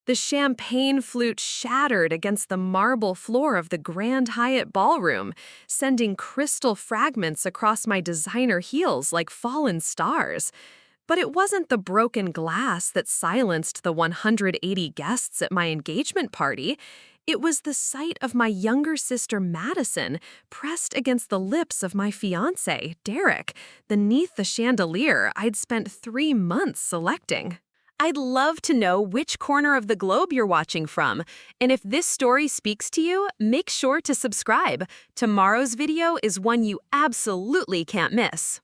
The champagne flute shattered against the marble floor of the Grand Hyatt ballroom, sending crystal fragments across my designer heels like fallen stars. But it wasn't the broken glass that silenced the 180 guests at my engagement party. It was the sight of my younger sister Madison pressed against the lips of my fiancé, Derek, beneath the chandelier I'd spent 3 months selecting. I'd love to know which corner of the globe you're watching from, and if this story speaks to you, make sure to subscribe. Tomorrow's video is one you absolutely can't miss.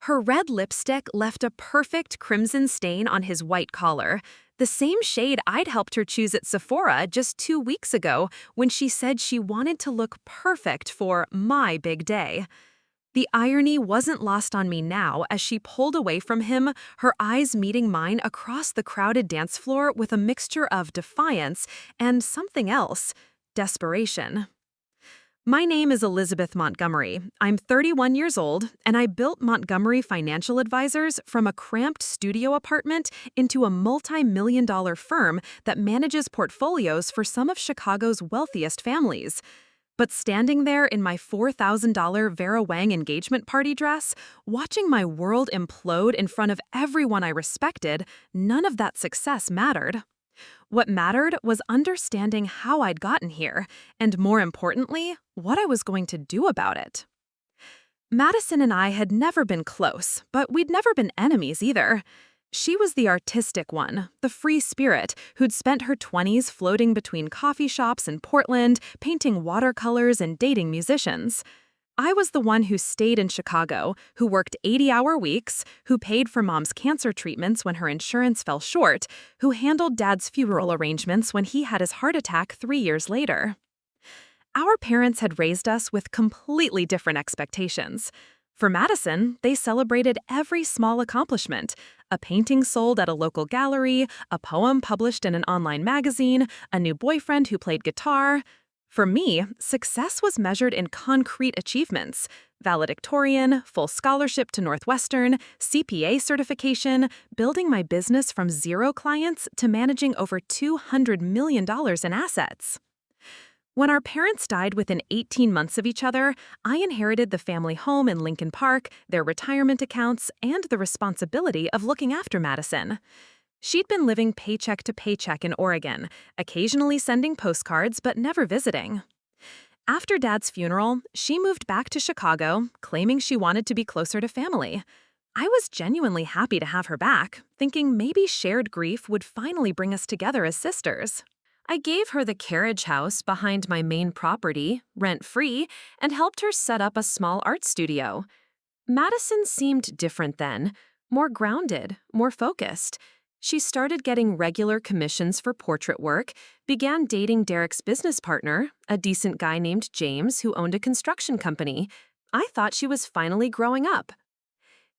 Her red lipstick left a perfect crimson stain on his white collar, the same shade I'd helped her choose at Sephora just 2 weeks ago when she said she wanted to look perfect for my big day. The irony wasn't lost on me now as she pulled away from him, her eyes meeting mine across the crowded dance floor with a mixture of defiance and something else, desperation. My name is Elizabeth Montgomery. I'm 31 years old, and I built Montgomery Financial Advisors from a cramped studio apartment into a multi-million-dollar firm that manages portfolios for some of Chicago's wealthiest families. But standing there in my $4,000 Vera Wang engagement party dress, watching my world implode in front of everyone I respected, none of that success mattered. What mattered was understanding how I'd gotten here, and more importantly, what I was going to do about it. Madison and I had never been close, but we'd never been enemies either. She was the artistic one, the free spirit, who'd spent her 20s floating between coffee shops in Portland, painting watercolors and dating musicians. I was the one who stayed in Chicago, who worked 80-hour weeks, who paid for Mom's cancer treatments when her insurance fell short, who handled Dad's funeral arrangements when he had his heart attack 3 years later. Our parents had raised us with completely different expectations. For Madison, they celebrated every small accomplishment: a painting sold at a local gallery, a poem published in an online magazine, a new boyfriend who played guitar. For me, success was measured in concrete achievements: valedictorian, full scholarship to Northwestern, CPA certification, building my business from 0 clients to managing over $200 million in assets. When our parents died within 18 months of each other, I inherited the family home in Lincoln Park, their retirement accounts, and the responsibility of looking after Madison. She'd been living paycheck to paycheck in Oregon, occasionally sending postcards but never visiting. After Dad's funeral, she moved back to Chicago, claiming she wanted to be closer to family. I was genuinely happy to have her back, thinking maybe shared grief would finally bring us together as sisters. I gave her the carriage house behind my main property, rent-free, and helped her set up a small art studio. Madison seemed different then, more grounded, more focused. She started getting regular commissions for portrait work, began dating Derek's business partner, a decent guy named James who owned a construction company. I thought she was finally growing up.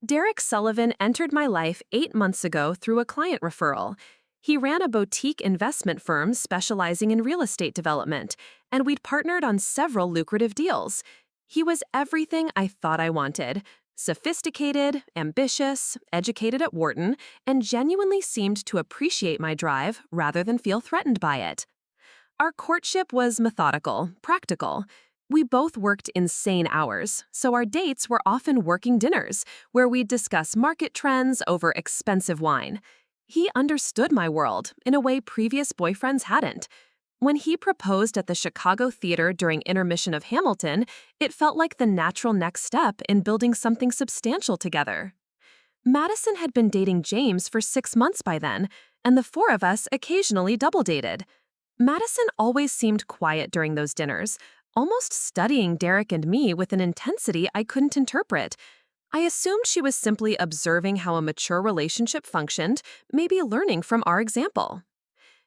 Derek Sullivan entered my life 8 months ago through a client referral. He ran a boutique investment firm specializing in real estate development, and we'd partnered on several lucrative deals. He was everything I thought I wanted: sophisticated, ambitious, educated at Wharton, and genuinely seemed to appreciate my drive rather than feel threatened by it. Our courtship was methodical, practical. We both worked insane hours, so our dates were often working dinners, where we'd discuss market trends over expensive wine. He understood my world in a way previous boyfriends hadn't. When he proposed at the Chicago Theater during intermission of Hamilton, it felt like the natural next step in building something substantial together. Madison had been dating James for 6 months by then, and the 4 of us occasionally double-dated. Madison always seemed quiet during those dinners, almost studying Derek and me with an intensity I couldn't interpret. I assumed she was simply observing how a mature relationship functioned, maybe learning from our example.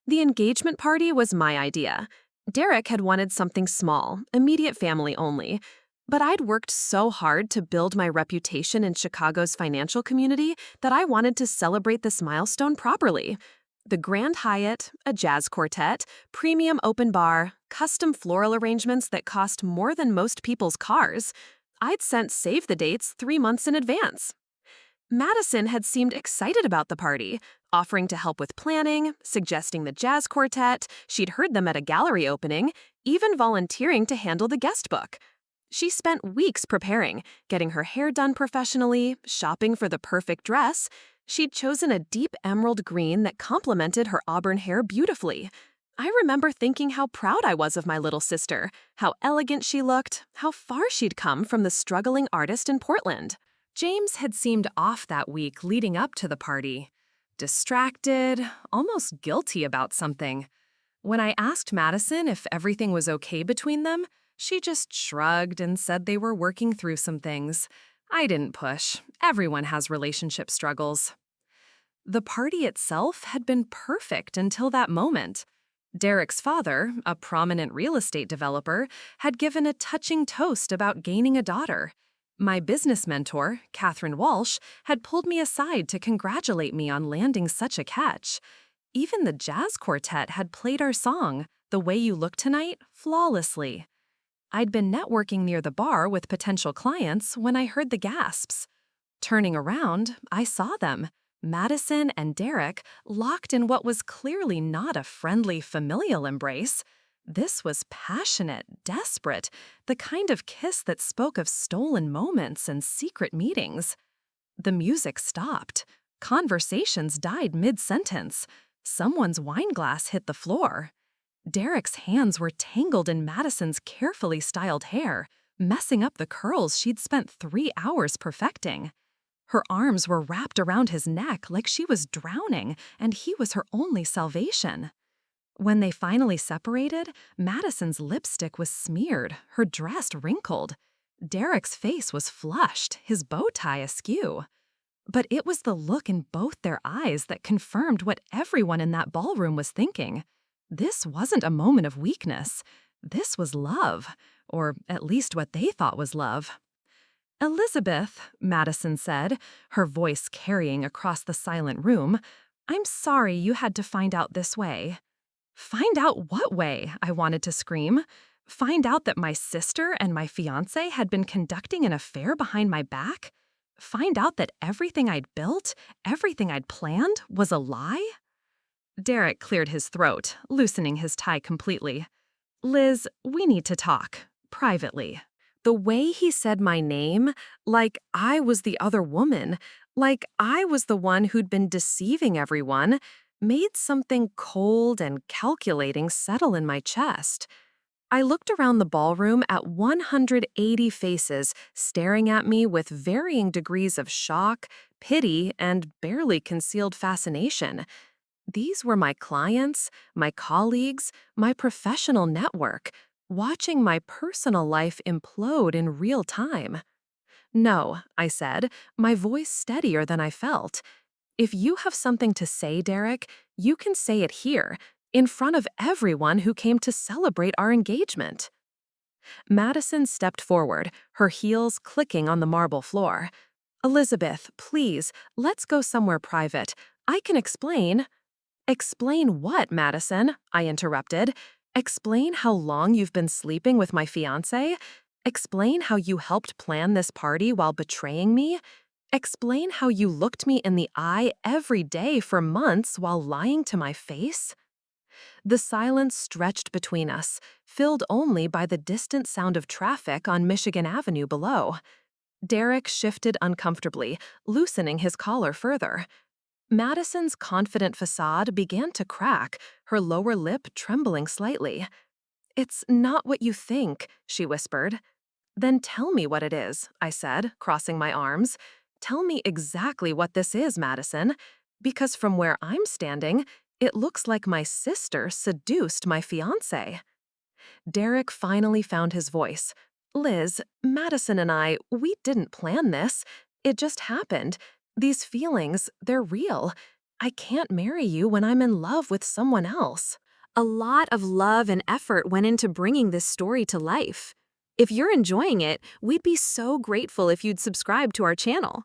The engagement party was my idea. Derek had wanted something small, immediate family only, but I'd worked so hard to build my reputation in Chicago's financial community that I wanted to celebrate this milestone properly. The Grand Hyatt, a jazz quartet, premium open bar, custom floral arrangements that cost more than most people's cars. I'd sent save the dates 3 months in advance. Madison had seemed excited about the party, offering to help with planning, suggesting the jazz quartet, she'd heard them at a gallery opening, even volunteering to handle the guest book. She spent weeks preparing, getting her hair done professionally, shopping for the perfect dress. She'd chosen a deep emerald green that complemented her auburn hair beautifully. I remember thinking how proud I was of my little sister, how elegant she looked, how far she'd come from the struggling artist in Portland. James had seemed off that week leading up to the party. Distracted, almost guilty about something. When I asked Madison if everything was okay between them, she just shrugged and said they were working through some things. I didn't push. Everyone has relationship struggles. The party itself had been perfect until that moment. Derek's father, a prominent real estate developer, had given a touching toast about gaining a daughter. My business mentor, Catherine Walsh, had pulled me aside to congratulate me on landing such a catch. Even the jazz quartet had played our song, The Way You Look Tonight, flawlessly. I'd been networking near the bar with potential clients when I heard the gasps. Turning around, I saw them, Madison and Derek, locked in what was clearly not a friendly, familial embrace. This was passionate, desperate, the kind of kiss that spoke of stolen moments and secret meetings. The music stopped. Conversations died mid-sentence. Someone's wine glass hit the floor. Derek's hands were tangled in Madison's carefully styled hair, messing up the curls she'd spent 3 hours perfecting. Her arms were wrapped around his neck like she was drowning, and he was her only salvation. When they finally separated, Madison's lipstick was smeared, her dress wrinkled. Derek's face was flushed, his bow tie askew. But it was the look in both their eyes that confirmed what everyone in that ballroom was thinking. This wasn't a moment of weakness. This was love, or at least what they thought was love. "Elizabeth," Madison said, her voice carrying across the silent room, "I'm sorry you had to find out this way." Find out what way? I wanted to scream. Find out that my sister and my fiancé had been conducting an affair behind my back? Find out that everything I'd built, everything I'd planned, was a lie? Derek cleared his throat, loosening his tie completely. "Liz, we need to talk, privately." The way he said my name, like I was the other woman, like I was the one who'd been deceiving everyone, made something cold and calculating settle in my chest. I looked around the ballroom at 180 faces staring at me with varying degrees of shock, pity, and barely concealed fascination. These were my clients, my colleagues, my professional network, watching my personal life implode in real time. "No," I said, my voice steadier than I felt. "If you have something to say, Derek, you can say it here, in front of everyone who came to celebrate our engagement." Madison stepped forward, her heels clicking on the marble floor. "Elizabeth, please, let's go somewhere private. I can explain." "Explain what, Madison?" I interrupted. "Explain how long you've been sleeping with my fiancé? Explain how you helped plan this party while betraying me? Explain how you looked me in the eye every day for months while lying to my face?" The silence stretched between us, filled only by the distant sound of traffic on Michigan Avenue below. Derek shifted uncomfortably, loosening his collar further. Madison's confident facade began to crack, her lower lip trembling slightly. "It's not what you think," she whispered. "Then tell me what it is," I said, crossing my arms. "Tell me exactly what this is, Madison, because from where I'm standing, it looks like my sister seduced my fiancé." Derek finally found his voice. "Liz, Madison and we didn't plan this. It just happened. These feelings, they're real. I can't marry you when I'm in love with someone else." A lot of love and effort went into bringing this story to life. If you're enjoying it, we'd be so grateful if you'd subscribe to our channel.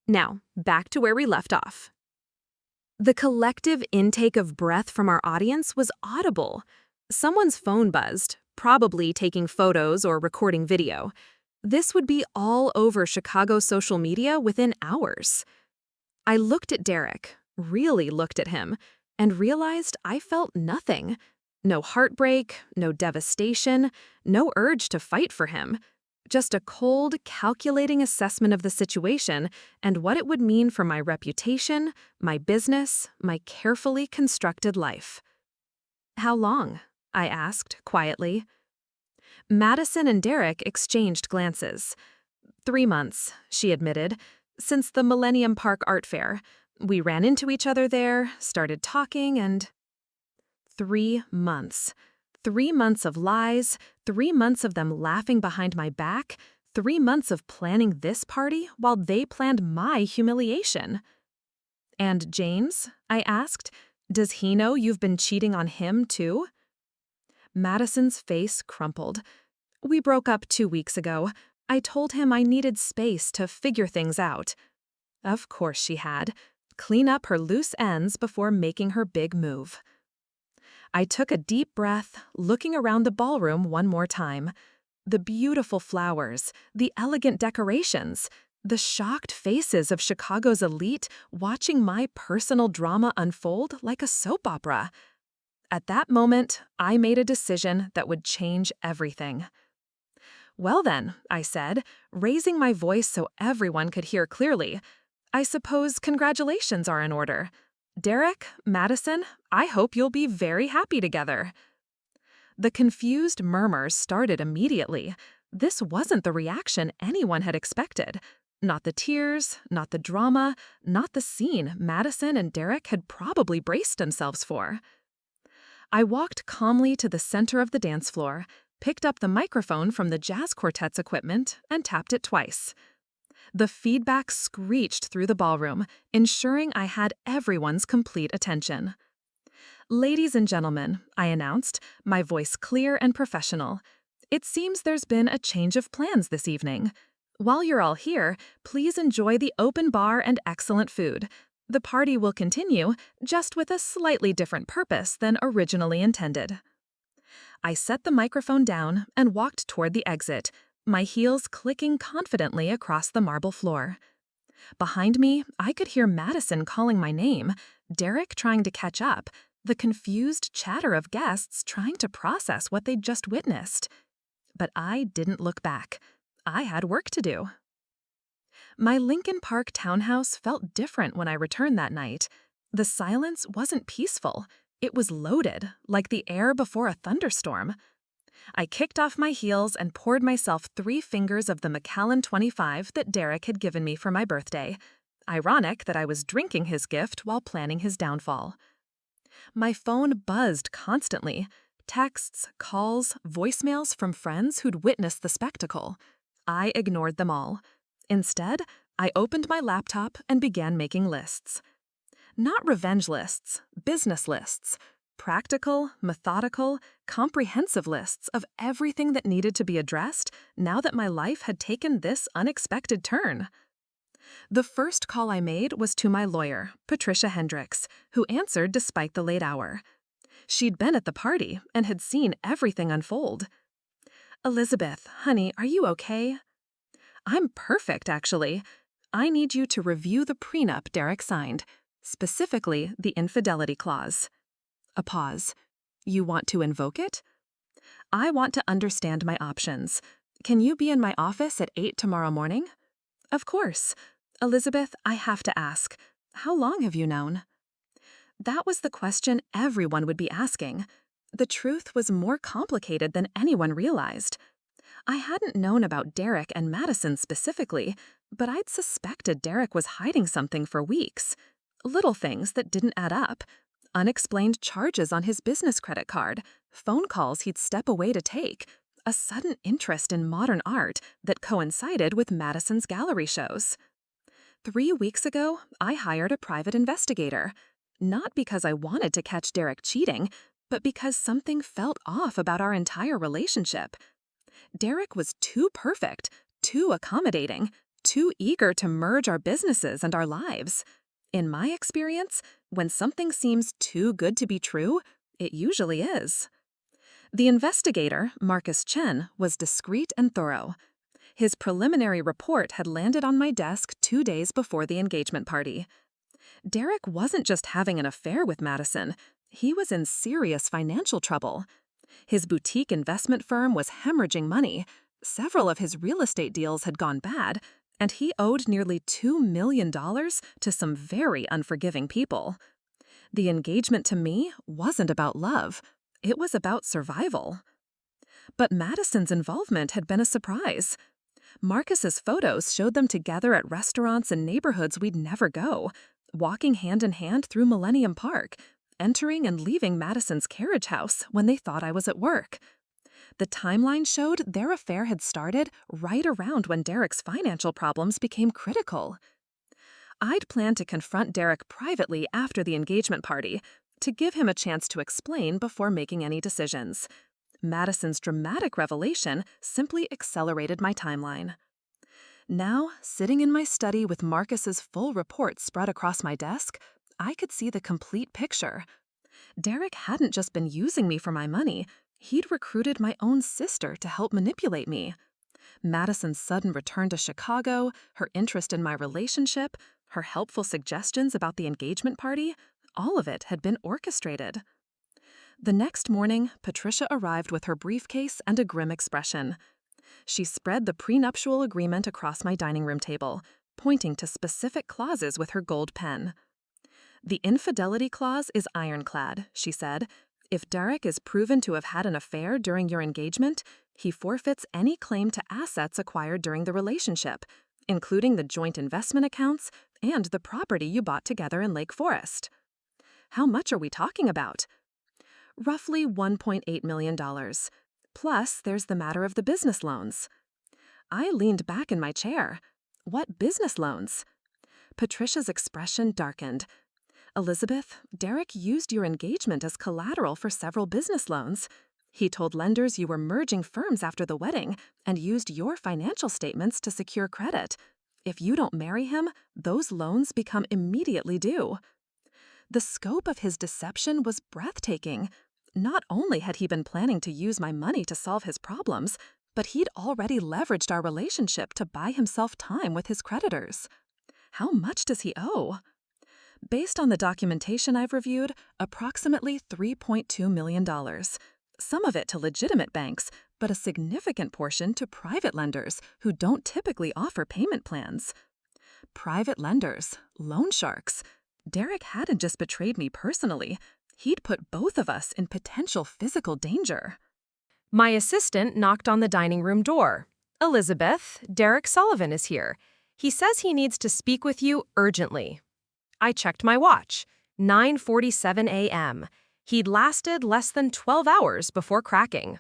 Now, back to where we left off. The collective intake of breath from our audience was audible. Someone's phone buzzed, probably taking photos or recording video. This would be all over Chicago social media within hours. I looked at Derek, really looked at him, and realized I felt nothing. No heartbreak, no devastation, no urge to fight for him. Just a cold, calculating assessment of the situation and what it would mean for my reputation, my business, my carefully constructed life. "How long?" I asked, quietly. Madison and Derek exchanged glances. 3 months, she admitted, since the Millennium Park Art Fair. We ran into each other there, started talking, and 3 months. 3 months of lies, 3 months of them laughing behind my back, 3 months of planning this party while they planned my humiliation. "And James?" I asked. "Does he know you've been cheating on him, too?" Madison's face crumpled. "We broke up 2 weeks ago. I told him I needed space to figure things out." Of course she had. Clean up her loose ends before making her big move. I took a deep breath, looking around the ballroom one more time. The beautiful flowers, the elegant decorations, the shocked faces of Chicago's elite watching my personal drama unfold like a soap opera. At that moment, I made a decision that would change everything. "Well then," I said, raising my voice so everyone could hear clearly, "I suppose congratulations are in order. Derek, Madison, I hope you'll be very happy together." The confused murmurs started immediately. This wasn't the reaction anyone had expected. Not the tears, not the drama, not the scene Madison and Derek had probably braced themselves for. I walked calmly to the center of the dance floor, picked up the microphone from the jazz quartet's equipment, and tapped it twice. The feedback screeched through the ballroom, ensuring I had everyone's complete attention. "Ladies and gentlemen," I announced, my voice clear and professional, "it seems there's been a change of plans this evening. While you're all here, please enjoy the open bar and excellent food. The party will continue, just with a slightly different purpose than originally intended." I set the microphone down and walked toward the exit, my heels clicking confidently across the marble floor. Behind me, I could hear Madison calling my name, Derek trying to catch up, the confused chatter of guests trying to process what they'd just witnessed. But I didn't look back. I had work to do. My Lincoln Park townhouse felt different when I returned that night. The silence wasn't peaceful. It was loaded, like the air before a thunderstorm. I kicked off my heels and poured myself 3 fingers of the Macallan 25 that Derek had given me for my birthday. Ironic that I was drinking his gift while planning his downfall. My phone buzzed constantly. Texts, calls, voicemails from friends who'd witnessed the spectacle. I ignored them all. Instead, I opened my laptop and began making lists. Not revenge lists, business lists. Practical, methodical, comprehensive lists of everything that needed to be addressed now that my life had taken this unexpected turn. The first call I made was to my lawyer, Patricia Hendricks, who answered despite the late hour. She'd been at the party and had seen everything unfold. "Elizabeth, honey, are you okay?" "I'm perfect, actually. I need you to review the prenup Derek signed, specifically the infidelity clause." A pause. "You want to invoke it?" "I want to understand my options. Can you be in my office at 8 tomorrow morning?" "Of course. Elizabeth, I have to ask, how long have you known?" That was the question everyone would be asking. The truth was more complicated than anyone realized. I hadn't known about Derek and Madison specifically, but I'd suspected Derek was hiding something for weeks. Little things that didn't add up. Unexplained charges on his business credit card, phone calls he'd step away to take, a sudden interest in modern art that coincided with Madison's gallery shows. 3 weeks ago, I hired a private investigator. Not because I wanted to catch Derek cheating, but because something felt off about our entire relationship. Derek was too perfect, too accommodating, too eager to merge our businesses and our lives. In my experience, when something seems too good to be true, it usually is. The investigator, Marcus Chen, was discreet and thorough. His preliminary report had landed on my desk 2 days before the engagement party. Derek wasn't just having an affair with Madison. He was in serious financial trouble. His boutique investment firm was hemorrhaging money. Several of his real estate deals had gone bad, and he owed nearly $2 million to some very unforgiving people. The engagement to me wasn't about love. It was about survival. But Madison's involvement had been a surprise. Marcus's photos showed them together at restaurants and neighborhoods we'd never go, walking hand in hand through Millennium Park, entering and leaving Madison's carriage house when they thought I was at work. The timeline showed their affair had started right around when Derek's financial problems became critical. I'd planned to confront Derek privately after the engagement party, to give him a chance to explain before making any decisions. Madison's dramatic revelation simply accelerated my timeline. Now, sitting in my study with Marcus's full report spread across my desk, I could see the complete picture. Derek hadn't just been using me for my money, he'd recruited my own sister to help manipulate me. Madison's sudden return to Chicago, her interest in my relationship, her helpful suggestions about the engagement party, all of it had been orchestrated. The next morning, Patricia arrived with her briefcase and a grim expression. She spread the prenuptial agreement across my dining room table, pointing to specific clauses with her gold pen. "The infidelity clause is ironclad," she said. "If Derek is proven to have had an affair during your engagement, he forfeits any claim to assets acquired during the relationship, including the joint investment accounts and the property you bought together in Lake Forest." How much are we talking about? Roughly $1.8 million. Plus, there's the matter of the business loans. I leaned back in my chair. What business loans? Patricia's expression darkened. "Elizabeth, Derek used your engagement as collateral for several business loans. He told lenders you were merging firms after the wedding and used your financial statements to secure credit. If you don't marry him, those loans become immediately due." The scope of his deception was breathtaking. Not only had he been planning to use my money to solve his problems, but he'd already leveraged our relationship to buy himself time with his creditors. How much does he owe? Based on the documentation I've reviewed, approximately $3.2 million. Some of it to legitimate banks, but a significant portion to private lenders who don't typically offer payment plans. Private lenders, loan sharks. Derek hadn't just betrayed me personally. He'd put both of us in potential physical danger. My assistant knocked on the dining room door. "Elizabeth, Derek Sullivan is here. He says he needs to speak with you urgently." I checked my watch. 9:47 a.m. He'd lasted less than 12 hours before cracking.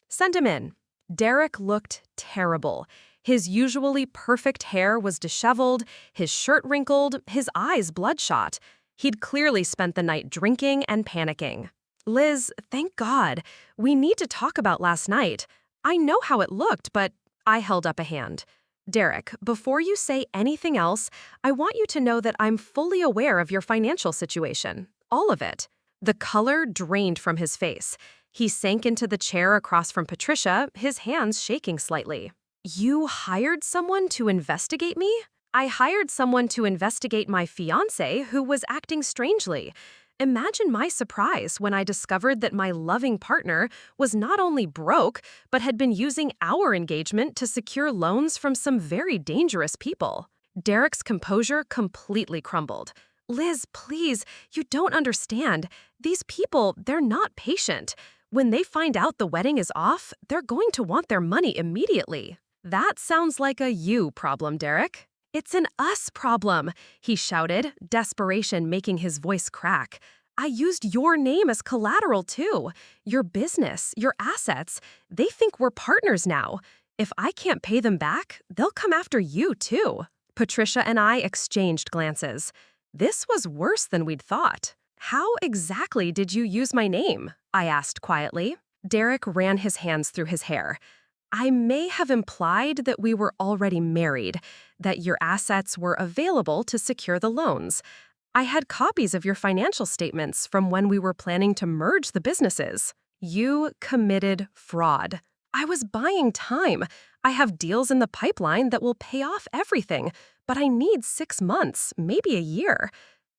"Send him in." Derek looked terrible. His usually perfect hair was disheveled, his shirt wrinkled, his eyes bloodshot. He'd clearly spent the night drinking and panicking. "Liz, thank God. We need to talk about last night. I know how it looked, but..." I held up a hand. "Derek, before you say anything else, I want you to know that I'm fully aware of your financial situation. All of it." The color drained from his face. He sank into the chair across from Patricia, his hands shaking slightly. "You hired someone to investigate me?" "I hired someone to investigate my fiancé who was acting strangely. Imagine my surprise when I discovered that my loving partner was not only broke, but had been using our engagement to secure loans from some very dangerous people." Derek's composure completely crumbled. "Liz, please, you don't understand. These people, they're not patient. When they find out the wedding is off, they're going to want their money immediately." "That sounds like a you problem, Derek." "It's an us problem," he shouted, desperation making his voice crack. "I used your name as collateral, too. Your business, your assets. They think we're partners now. If I can't pay them back, they'll come after you, too." Patricia and I exchanged glances. This was worse than we'd thought. "How exactly did you use my name?" I asked quietly. Derek ran his hands through his hair. "I may have implied that we were already married, that your assets were available to secure the loans. I had copies of your financial statements from when we were planning to merge the businesses. You committed fraud. I was buying time. I have deals in the pipeline that will pay off everything, but I need 6 months, maybe a year.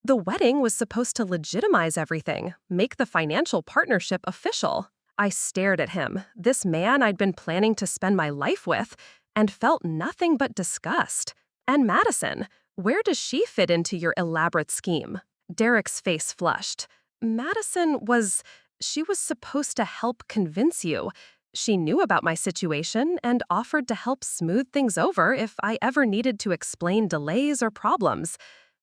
The wedding was supposed to legitimize everything, make the financial partnership official. I stared at him, this man I'd been planning to spend my life with, and felt nothing but disgust. And Madison, where does she fit into your elaborate scheme? Derek's face flushed. She was supposed to help convince you. She knew about my situation and offered to help smooth things over if I ever needed to explain delays or problems.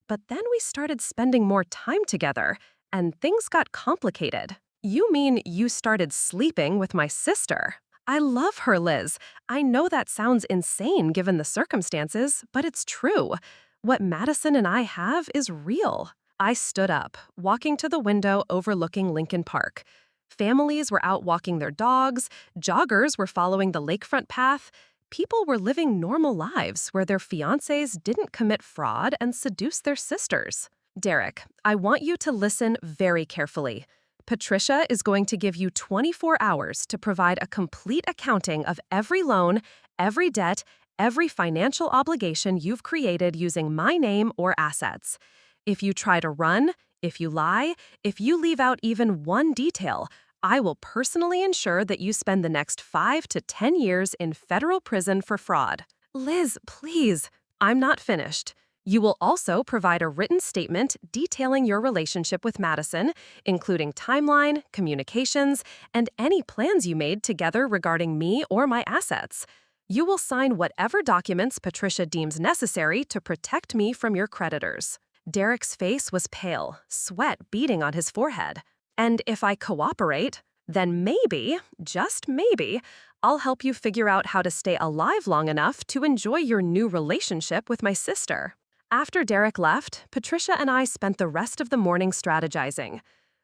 But then we started spending more time together, and things got complicated. You mean you started sleeping with my sister? I love her, Liz. I know that sounds insane given the circumstances, but it's true. What Madison and I have is real. I stood up, walking to the window overlooking Lincoln Park. Families were out walking their dogs, joggers were following the lakefront path. People were living normal lives where their fiancés didn't commit fraud and seduce their sisters. Derek, I want you to listen very carefully. Patricia is going to give you 24 hours to provide a complete accounting of every loan, every debt, every financial obligation you've created using my name or assets. If you try to run, if you lie, if you leave out even one detail, I will personally ensure that you spend the next 5 to 10 years in federal prison for fraud. Liz, please. I'm not finished. You will also provide a written statement detailing your relationship with Madison, including timeline, communications, and any plans you made together regarding me or my assets. You will sign whatever documents Patricia deems necessary to protect me from your creditors. Derek's face was pale, sweat beading on his forehead. And if I cooperate, then maybe, just maybe, I'll help you figure out how to stay alive long enough to enjoy your new relationship with my sister. After Derek left, Patricia and I spent the rest of the morning strategizing.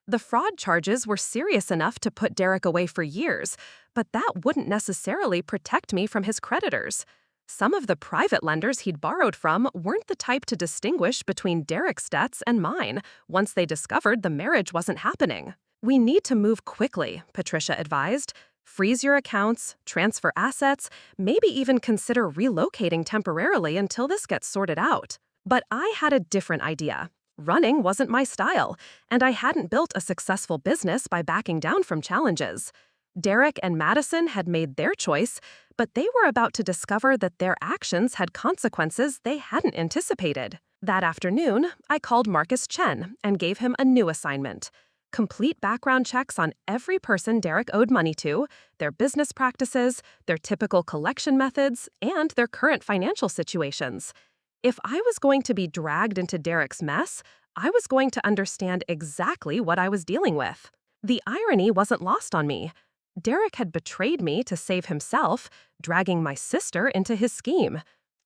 The fraud charges were serious enough to put Derek away for years, but that wouldn't necessarily protect me from his creditors. Some of the private lenders he'd borrowed from weren't the type to distinguish between Derek's debts and mine once they discovered the marriage wasn't happening. We need to move quickly, Patricia advised. Freeze your accounts, transfer assets, maybe even consider relocating temporarily until this gets sorted out. But I had a different idea. Running wasn't my style, and I hadn't built a successful business by backing down from challenges. Derek and Madison had made their choice, but they were about to discover that their actions had consequences they hadn't anticipated. That afternoon, I called Marcus Chen and gave him a new assignment. Complete background checks on every person Derek owed money to, their business practices, their typical collection methods, and their current financial situations. If I was going to be dragged into Derek's mess, I was going to understand exactly what I was dealing with. The irony wasn't lost on me. Derek had betrayed me to save himself, dragging my sister into his scheme.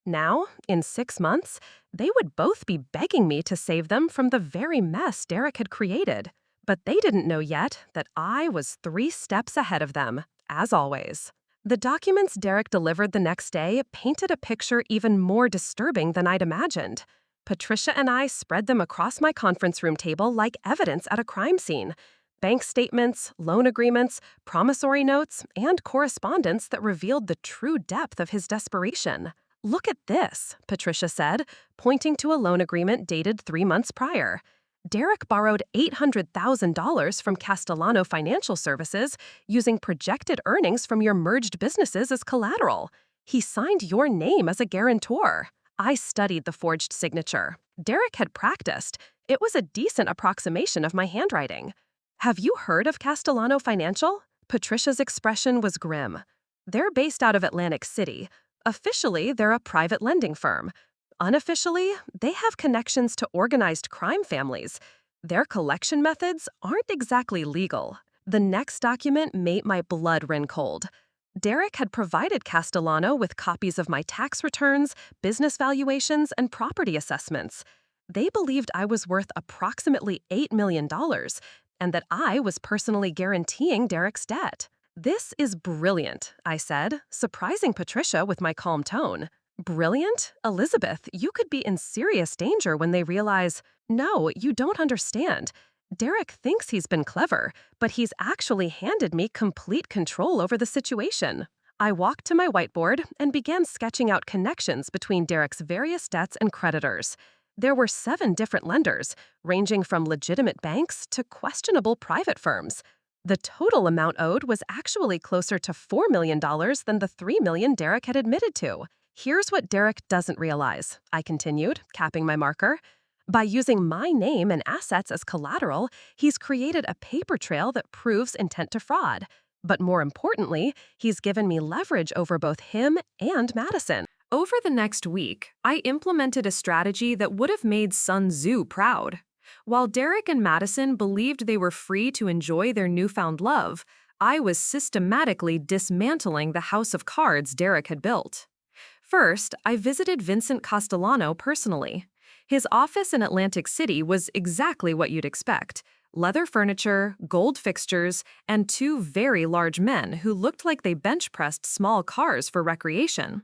Now, in 6 months, they would both be begging me to save them from the very mess Derek had created. But they didn't know yet that I was 3 steps ahead of them, as always. The documents Derek delivered the next day painted a picture even more disturbing than I'd imagined. Patricia and I spread them across my conference room table like evidence at a crime scene. Bank statements, loan agreements, promissory notes, and correspondence that revealed the true depth of his desperation. Look at this, Patricia said, pointing to a loan agreement dated 3 months prior. Derek borrowed $800,000 from Castellano Financial Services using projected earnings from your merged businesses as collateral. He signed your name as a guarantor. I studied the forged signature. Derek had practiced. It was a decent approximation of my handwriting. Have you heard of Castellano Financial? Patricia's expression was grim. They're based out of Atlantic City. Officially, they're a private lending firm. Unofficially, they have connections to organized crime families. Their collection methods aren't exactly legal. The next document made my blood run cold. Derek had provided Castellano with copies of my tax returns, business valuations, and property assessments. They believed I was worth approximately $8 million, and that I was personally guaranteeing Derek's debt. This is brilliant, I said, surprising Patricia with my calm tone. Brilliant? Elizabeth, you could be in serious danger when they realize, no, you don't understand. Derek thinks he's been clever, but he's actually handed me complete control over the situation. I walked to my whiteboard and began sketching out connections between Derek's various debts and creditors. There were 7 different lenders, ranging from legitimate banks to questionable private firms. The total amount owed was actually closer to $4 million than the $3 million Derek had admitted to. Here's what Derek doesn't realize, I continued, capping my marker. By using my name and assets as collateral, he's created a paper trail that proves intent to fraud. But more importantly, he's given me leverage over both him and Madison. Over the next week, I implemented a strategy that would have made Sun Tzu proud. While Derek and Madison believed they were free to enjoy their newfound love, I was systematically dismantling the house of cards Derek had built. First, I visited Vincent Castellano personally. His office in Atlantic City was exactly what you'd expect: leather furniture, gold fixtures, and 2 very large men who looked like they bench-pressed small cars for recreation.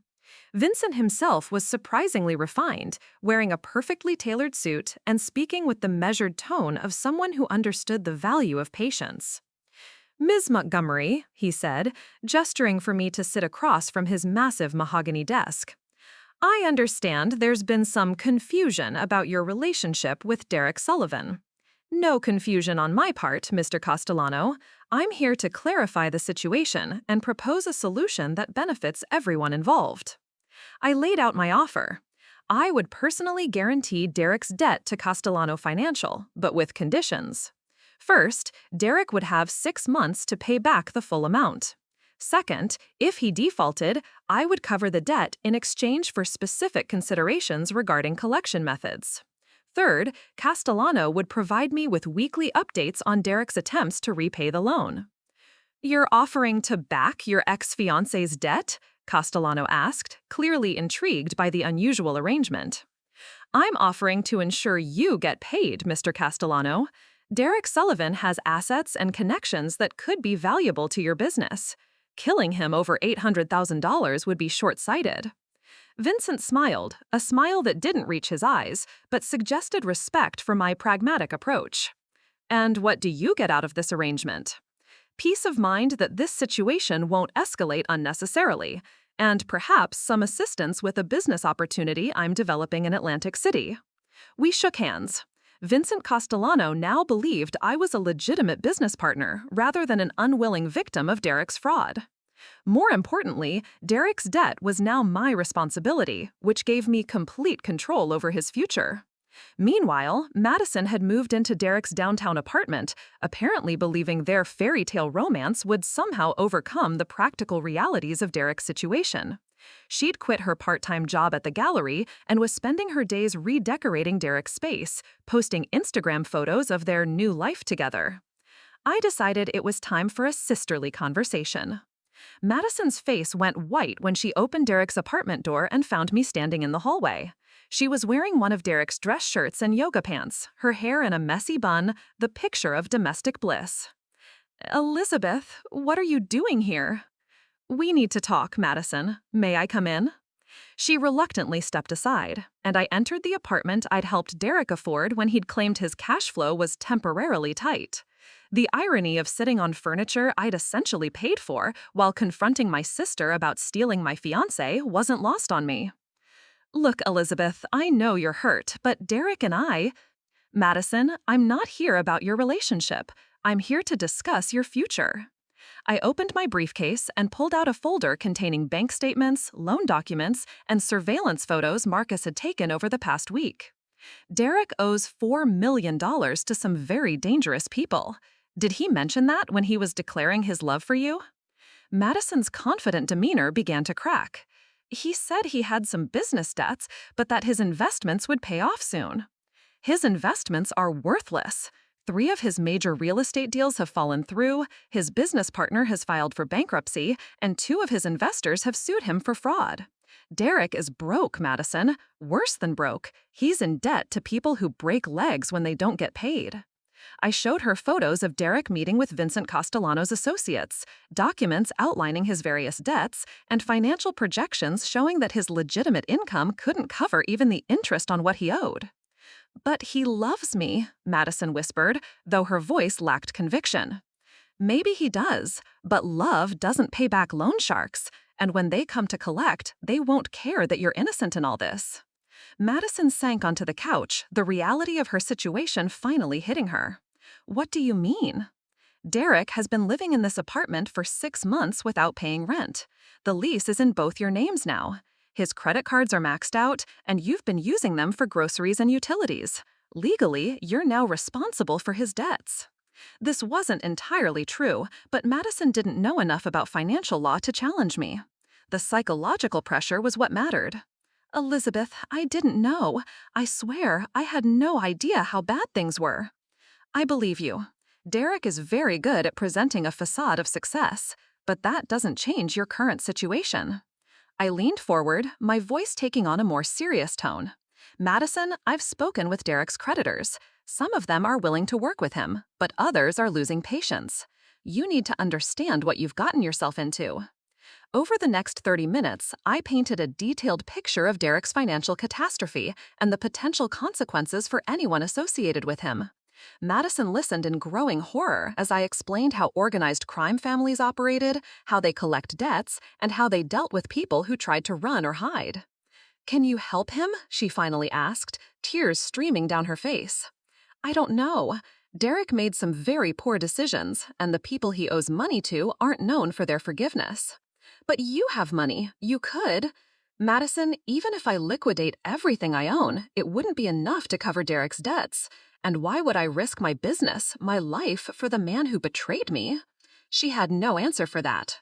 Vincent himself was surprisingly refined, wearing a perfectly tailored suit and speaking with the measured tone of someone who understood the value of patience. "Ms. Montgomery," he said, gesturing for me to sit across from his massive mahogany desk. "I understand there's been some confusion about your relationship with Derek Sullivan." "No confusion on my part, Mr. Castellano. I'm here to clarify the situation and propose a solution that benefits everyone involved." I laid out my offer. I would personally guarantee Derek's debt to Castellano Financial, but with conditions. First, Derek would have 6 months to pay back the full amount. Second, if he defaulted, I would cover the debt in exchange for specific considerations regarding collection methods. Third, Castellano would provide me with weekly updates on Derek's attempts to repay the loan. "You're offering to back your ex-fiancé's debt?" Castellano asked, clearly intrigued by the unusual arrangement. "I'm offering to ensure you get paid, Mr. Castellano. Derek Sullivan has assets and connections that could be valuable to your business. Killing him over $800,000 would be short-sighted." Vincent smiled, a smile that didn't reach his eyes, but suggested respect for my pragmatic approach. "And what do you get out of this arrangement?" "Peace of mind that this situation won't escalate unnecessarily, and perhaps some assistance with a business opportunity I'm developing in Atlantic City." We shook hands. Vincent Castellano now believed I was a legitimate business partner rather than an unwilling victim of Derek's fraud. More importantly, Derek's debt was now my responsibility, which gave me complete control over his future. Meanwhile, Madison had moved into Derek's downtown apartment, apparently believing their fairy tale romance would somehow overcome the practical realities of Derek's situation. She'd quit her part-time job at the gallery and was spending her days redecorating Derek's space, posting Instagram photos of their new life together. I decided it was time for a sisterly conversation. Madison's face went white when she opened Derek's apartment door and found me standing in the hallway. She was wearing one of Derek's dress shirts and yoga pants, her hair in a messy bun, the picture of domestic bliss. "Elizabeth, what are you doing here?" "We need to talk, Madison. May I come in?" She reluctantly stepped aside, and I entered the apartment I'd helped Derek afford when he'd claimed his cash flow was temporarily tight. The irony of sitting on furniture I'd essentially paid for while confronting my sister about stealing my fiancé wasn't lost on me. "Look, Elizabeth, I know you're hurt, but Derek and I—" "Madison, I'm not here about your relationship. I'm here to discuss your future." I opened my briefcase and pulled out a folder containing bank statements, loan documents, and surveillance photos Marcus had taken over the past week. Derek owes $4 million to some very dangerous people. Did he mention that when he was declaring his love for you? Madison's confident demeanor began to crack. He said he had some business debts, but that his investments would pay off soon. His investments are worthless. 3 of his major real estate deals have fallen through, his business partner has filed for bankruptcy, and 2 of his investors have sued him for fraud. Derek is broke, Madison. Worse than broke. He's in debt to people who break legs when they don't get paid. I showed her photos of Derek meeting with Vincent Castellano's associates, documents outlining his various debts, and financial projections showing that his legitimate income couldn't cover even the interest on what he owed. "But he loves me," Madison whispered, though her voice lacked conviction. "Maybe he does, but love doesn't pay back loan sharks, and when they come to collect, they won't care that you're innocent in all this." Madison sank onto the couch, the reality of her situation finally hitting her. What do you mean? Derek has been living in this apartment for 6 months without paying rent. The lease is in both your names now. His credit cards are maxed out, and you've been using them for groceries and utilities. Legally, you're now responsible for his debts. This wasn't entirely true, but Madison didn't know enough about financial law to challenge me. The psychological pressure was what mattered. Elizabeth, I didn't know. I swear, I had no idea how bad things were. I believe you. Derek is very good at presenting a facade of success, but that doesn't change your current situation. I leaned forward, my voice taking on a more serious tone. Madison, I've spoken with Derek's creditors. Some of them are willing to work with him, but others are losing patience. You need to understand what you've gotten yourself into. Over the next 30 minutes, I painted a detailed picture of Derek's financial catastrophe and the potential consequences for anyone associated with him. Madison listened in growing horror as I explained how organized crime families operated, how they collect debts, and how they dealt with people who tried to run or hide. "Can you help him?" she finally asked, tears streaming down her face. "I don't know. Derek made some very poor decisions, and the people he owes money to aren't known for their forgiveness. But you have money. You could. Madison, even if I liquidate everything I own, it wouldn't be enough to cover Derek's debts. And why would I risk my business, my life, for the man who betrayed me?" She had no answer for that.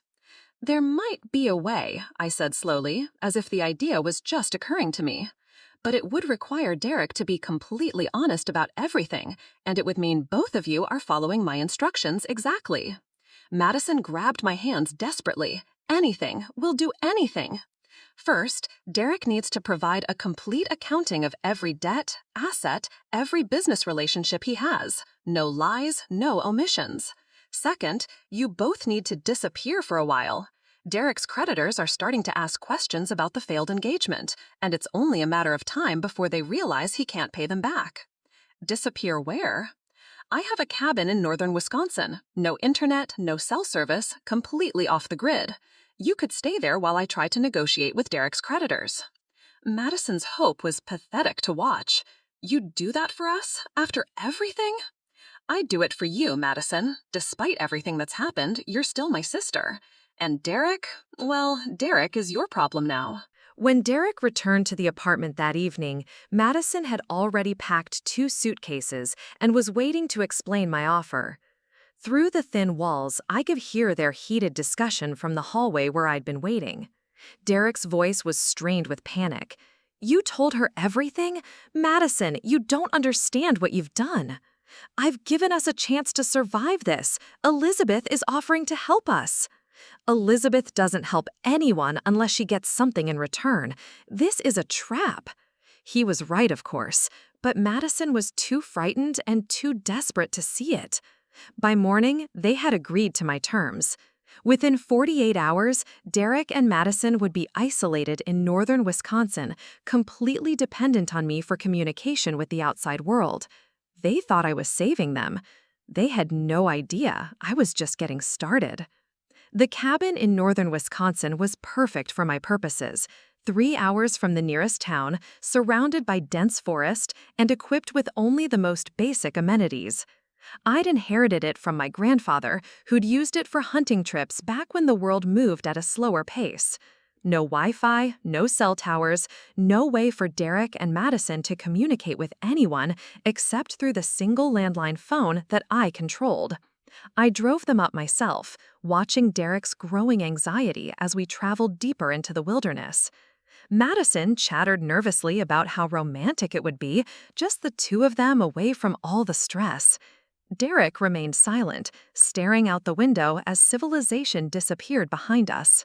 "There might be a way," I said slowly, as if the idea was just occurring to me. "But it would require Derek to be completely honest about everything, and it would mean both of you are following my instructions exactly." Madison grabbed my hands desperately. "Anything. We'll do anything." First, Derek needs to provide a complete accounting of every debt, asset, every business relationship he has. No lies, no omissions. Second, you both need to disappear for a while. Derek's creditors are starting to ask questions about the failed engagement, and it's only a matter of time before they realize he can't pay them back. Disappear where? I have a cabin in northern Wisconsin. No internet, no cell service, completely off the grid. You could stay there while I try to negotiate with Derek's creditors. Madison's hope was pathetic to watch. "You'd do that for us? After everything?" "I'd do it for you, Madison. Despite everything that's happened, you're still my sister. And Derek? Well, Derek is your problem now." When Derek returned to the apartment that evening, Madison had already packed 2 suitcases and was waiting to explain my offer. Through the thin walls, I could hear their heated discussion from the hallway where I'd been waiting. Derek's voice was strained with panic. "You told her everything? Madison, you don't understand what you've done. I've given us a chance to survive this. Elizabeth is offering to help us." "Elizabeth doesn't help anyone unless she gets something in return. This is a trap." He was right, of course, but Madison was too frightened and too desperate to see it. By morning, they had agreed to my terms. Within 48 hours, Derek and Madison would be isolated in northern Wisconsin, completely dependent on me for communication with the outside world. They thought I was saving them. They had no idea I was just getting started. The cabin in northern Wisconsin was perfect for my purposes. 3 hours from the nearest town, surrounded by dense forest, and equipped with only the most basic amenities. I'd inherited it from my grandfather, who'd used it for hunting trips back when the world moved at a slower pace. No Wi-Fi, no cell towers, no way for Derek and Madison to communicate with anyone except through the single landline phone that I controlled. I drove them up myself, watching Derek's growing anxiety as we traveled deeper into the wilderness. Madison chattered nervously about how romantic it would be, just the 2 of them away from all the stress. Derek remained silent, staring out the window as civilization disappeared behind us.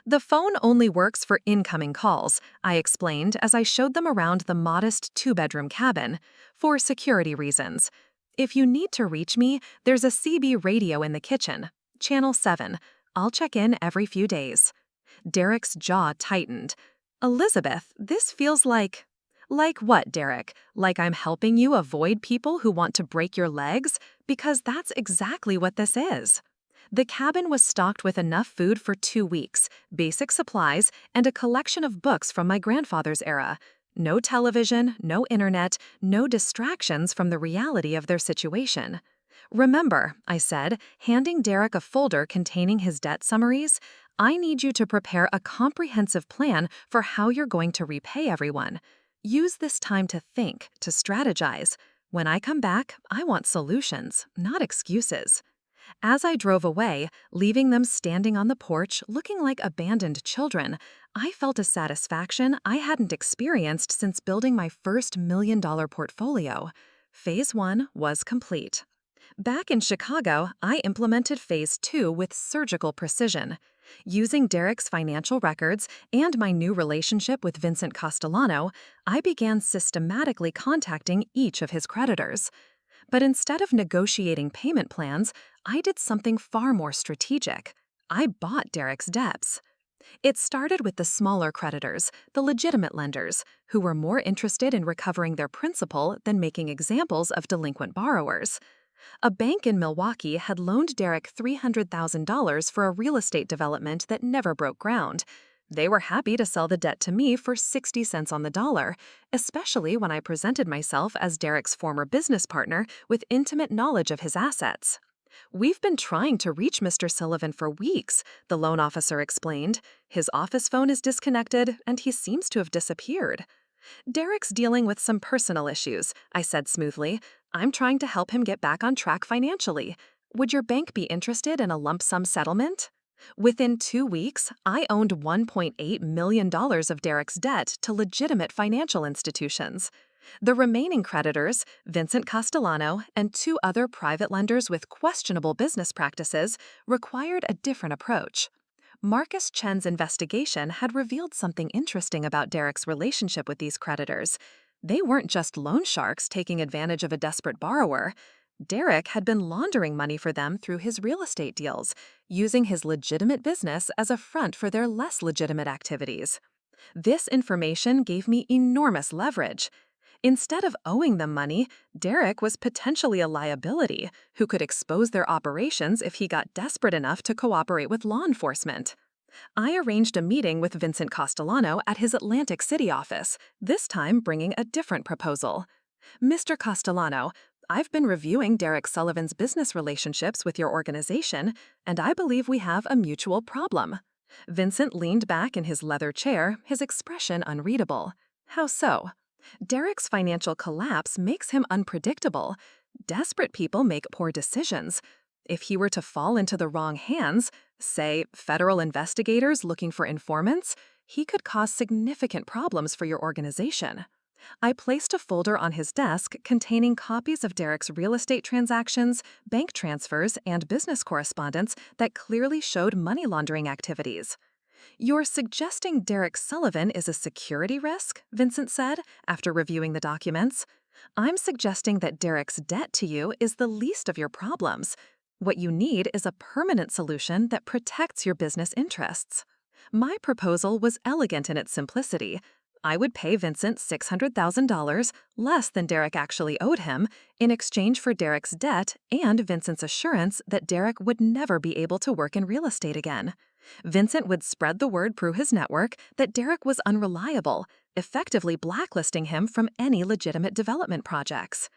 "The phone only works for incoming calls," I explained as I showed them around the modest 2-bedroom cabin, "for security reasons. If you need to reach me, there's a CB radio in the kitchen, Channel 7. I'll check in every few days." Derek's jaw tightened. "Elizabeth, this feels like—" "Like what, Derek? Like I'm helping you avoid people who want to break your legs? Because that's exactly what this is." The cabin was stocked with enough food for 2 weeks, basic supplies, and a collection of books from my grandfather's era. No television, no internet, no distractions from the reality of their situation. Remember, I said, handing Derek a folder containing his debt summaries, I need you to prepare a comprehensive plan for how you're going to repay everyone. Use this time to think, to strategize. When I come back, I want solutions, not excuses. As I drove away, leaving them standing on the porch looking like abandoned children, I felt a satisfaction I hadn't experienced since building my first $1 million portfolio. Phase 1 was complete. Back in Chicago, I implemented Phase 2 with surgical precision. Using Derek's financial records and my new relationship with Vincent Castellano, I began systematically contacting each of his creditors. But instead of negotiating payment plans, I did something far more strategic. I bought Derek's debts. It started with the smaller creditors, the legitimate lenders, who were more interested in recovering their principal than making examples of delinquent borrowers. A bank in Milwaukee had loaned Derek $300,000 for a real estate development that never broke ground. They were happy to sell the debt to me for 60 cents on the dollar, especially when I presented myself as Derek's former business partner with intimate knowledge of his assets. "We've been trying to reach Mr. Sullivan for weeks," the loan officer explained. "His office phone is disconnected, and he seems to have disappeared." "Derek's dealing with some personal issues," I said smoothly. "I'm trying to help him get back on track financially. Would your bank be interested in a lump sum settlement?" Within 2 weeks, I owned $1.8 million of Derek's debt to legitimate financial institutions. The remaining creditors, Vincent Castellano and 2 other private lenders with questionable business practices, required a different approach. Marcus Chen's investigation had revealed something interesting about Derek's relationship with these creditors. They weren't just loan sharks taking advantage of a desperate borrower. Derek had been laundering money for them through his real estate deals, using his legitimate business as a front for their less legitimate activities. This information gave me enormous leverage. Instead of owing them money, Derek was potentially a liability who could expose their operations if he got desperate enough to cooperate with law enforcement. I arranged a meeting with Vincent Castellano at his Atlantic City office, this time bringing a different proposal. "Mr. Castellano, I've been reviewing Derek Sullivan's business relationships with your organization, and I believe we have a mutual problem." Vincent leaned back in his leather chair, his expression unreadable. "How so?" "Derek's financial collapse makes him unpredictable. Desperate people make poor decisions. If he were to fall into the wrong hands, say federal investigators looking for informants, he could cause significant problems for your organization." I placed a folder on his desk containing copies of Derek's real estate transactions, bank transfers, and business correspondence that clearly showed money laundering activities. "You're suggesting Derek Sullivan is a security risk?" Vincent said, after reviewing the documents. "I'm suggesting that Derek's debt to you is the least of your problems. What you need is a permanent solution that protects your business interests." My proposal was elegant in its simplicity. I would pay Vincent $600,000, less than Derek actually owed him, in exchange for Derek's debt and Vincent's assurance that Derek would never be able to work in real estate again. Vincent would spread the word through his network that Derek was unreliable, effectively blacklisting him from any legitimate development projects.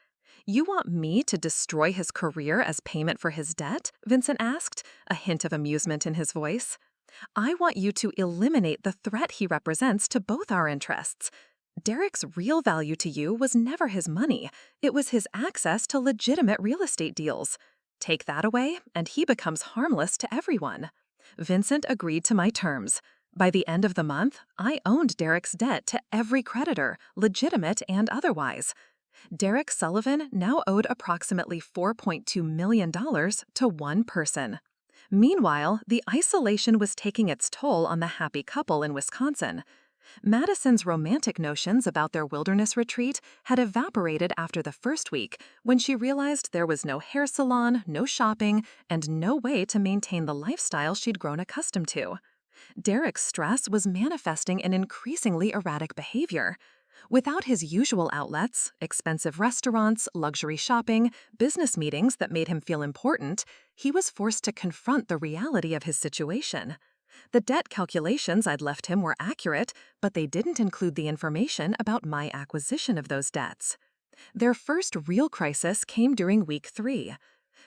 "You want me to destroy his career as payment for his debt?" Vincent asked, a hint of amusement in his voice. "I want you to eliminate the threat he represents to both our interests. Derek's real value to you was never his money. It was his access to legitimate real estate deals. Take that away, and he becomes harmless to everyone." Vincent agreed to my terms. By the end of the month, I owned Derek's debt to every creditor, legitimate and otherwise. Derek Sullivan now owed approximately $4.2 million to one person. Meanwhile, the isolation was taking its toll on the happy couple in Wisconsin. Madison's romantic notions about their wilderness retreat had evaporated after the first week when she realized there was no hair salon, no shopping, and no way to maintain the lifestyle she'd grown accustomed to. Derek's stress was manifesting in increasingly erratic behavior. Without his usual outlets, expensive restaurants, luxury shopping, business meetings that made him feel important, he was forced to confront the reality of his situation. The debt calculations I'd left him were accurate, but they didn't include the information about my acquisition of those debts. Their first real crisis came during week 3.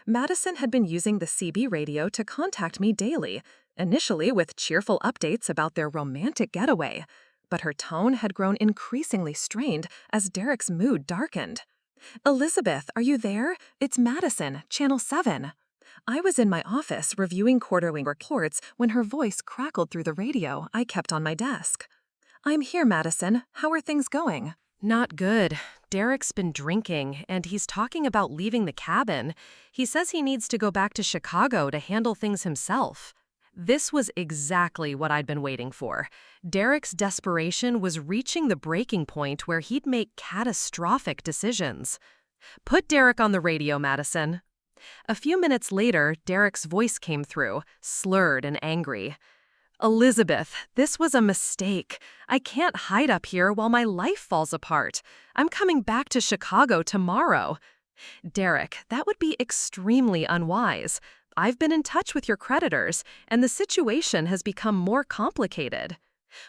Madison had been using the CB radio to contact me daily, initially with cheerful updates about their romantic getaway, but her tone had grown increasingly strained as Derek's mood darkened. "Elizabeth, are you there? It's Madison, Channel 7. I was in my office reviewing quarterly reports when her voice crackled through the radio I kept on my desk. "I'm here, Madison. How are things going?" Not good. Derek's been drinking, and he's talking about leaving the cabin. He says he needs to go back to Chicago to handle things himself. This was exactly what I'd been waiting for. Derek's desperation was reaching the breaking point where he'd make catastrophic decisions. "Put Derek on the radio, Madison." A few minutes later, Derek's voice came through, slurred and angry. "Elizabeth, this was a mistake. I can't hide up here while my life falls apart. I'm coming back to Chicago tomorrow." "Derek, that would be extremely unwise. I've been in touch with your creditors, and the situation has become more complicated."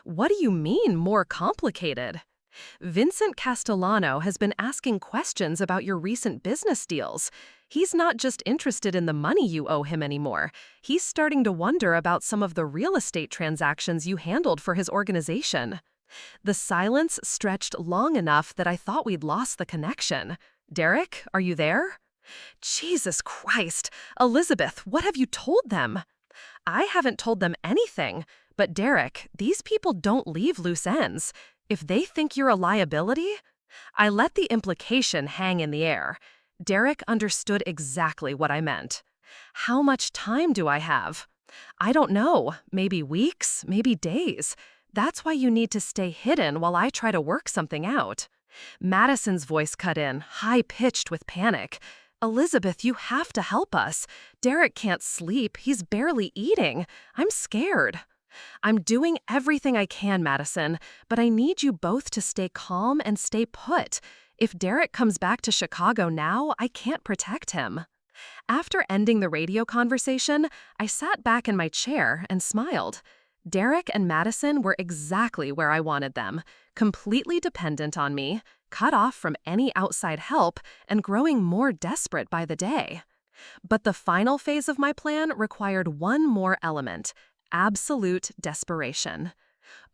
"What do you mean, more complicated?" "Vincent Castellano has been asking questions about your recent business deals. He's not just interested in the money you owe him anymore. He's starting to wonder about some of the real estate transactions you handled for his organization." The silence stretched long enough that I thought we'd lost the connection. "Derek, are you there?" "Jesus Christ! Elizabeth, what have you told them?" "I haven't told them anything. But Derek, these people don't leave loose ends. If they think you're a liability..." I let the implication hang in the air. Derek understood exactly what I meant. "How much time do I have?" "I don't know. Maybe weeks, maybe days. That's why you need to stay hidden while I try to work something out." Madison's voice cut in, high-pitched with panic. "Elizabeth, you have to help us. Derek can't sleep. He's barely eating. I'm scared." "I'm doing everything I can, Madison, but I need you both to stay calm and stay put. If Derek comes back to Chicago now, I can't protect him." After ending the radio conversation, I sat back in my chair and smiled. Derek and Madison were exactly where I wanted them, completely dependent on me, cut off from any outside help, and growing more desperate by the day. But the final phase of my plan required one more element: absolute desperation.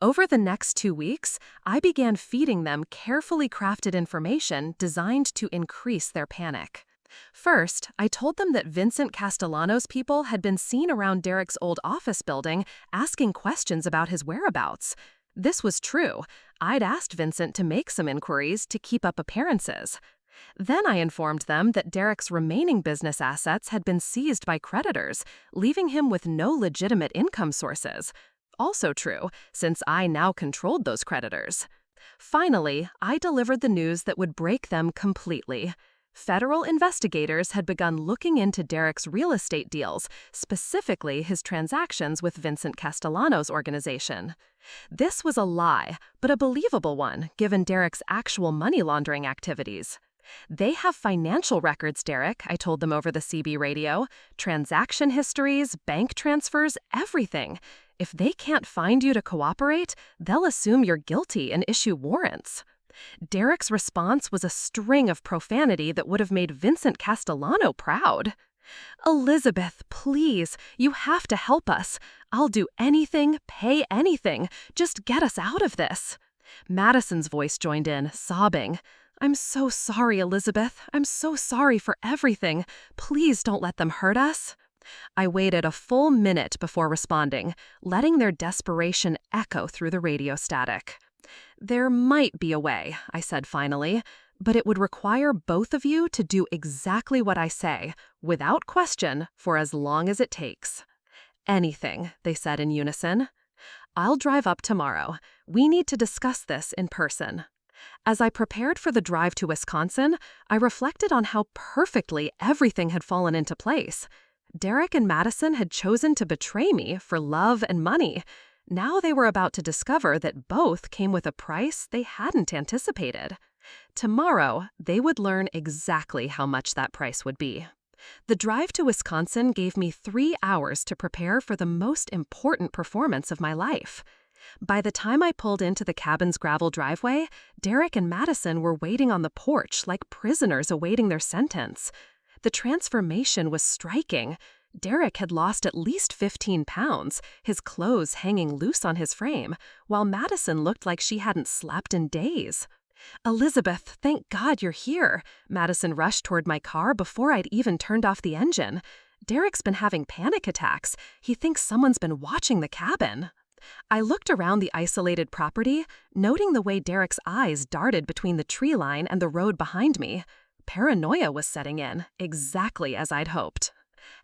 Over the next 2 weeks, I began feeding them carefully crafted information designed to increase their panic. First, I told them that Vincent Castellano's people had been seen around Derek's old office building asking questions about his whereabouts. This was true. I'd asked Vincent to make some inquiries to keep up appearances. Then I informed them that Derek's remaining business assets had been seized by creditors, leaving him with no legitimate income sources. Also true, since I now controlled those creditors. Finally, I delivered the news that would break them completely. Federal investigators had begun looking into Derek's real estate deals, specifically his transactions with Vincent Castellano's organization. This was a lie, but a believable one, given Derek's actual money laundering activities. "They have financial records, Derek," I told them over the CB radio. "Transaction histories, bank transfers, everything. If they can't find you to cooperate, they'll assume you're guilty and issue warrants." Derek's response was a string of profanity that would have made Vincent Castellano proud. "Elizabeth, please, you have to help us. I'll do anything, pay anything. Just get us out of this." Madison's voice joined in, sobbing. "I'm so sorry, Elizabeth. I'm so sorry for everything. Please don't let them hurt us." I waited a full minute before responding, letting their desperation echo through the radio static. "There might be a way," I said finally, "but it would require both of you to do exactly what I say, without question, for as long as it takes." "Anything," they said in unison. "I'll drive up tomorrow. We need to discuss this in person." As I prepared for the drive to Wisconsin, I reflected on how perfectly everything had fallen into place. Derek and Madison had chosen to betray me for love and money. Now they were about to discover that both came with a price they hadn't anticipated. Tomorrow, they would learn exactly how much that price would be. The drive to Wisconsin gave me 3 hours to prepare for the most important performance of my life. By the time I pulled into the cabin's gravel driveway, Derek and Madison were waiting on the porch like prisoners awaiting their sentence. The transformation was striking. Derek had lost at least 15 pounds, his clothes hanging loose on his frame, while Madison looked like she hadn't slept in days. "Elizabeth, thank God you're here." Madison rushed toward my car before I'd even turned off the engine. "Derek's been having panic attacks. He thinks someone's been watching the cabin." I looked around the isolated property, noting the way Derek's eyes darted between the tree line and the road behind me. Paranoia was setting in, exactly as I'd hoped.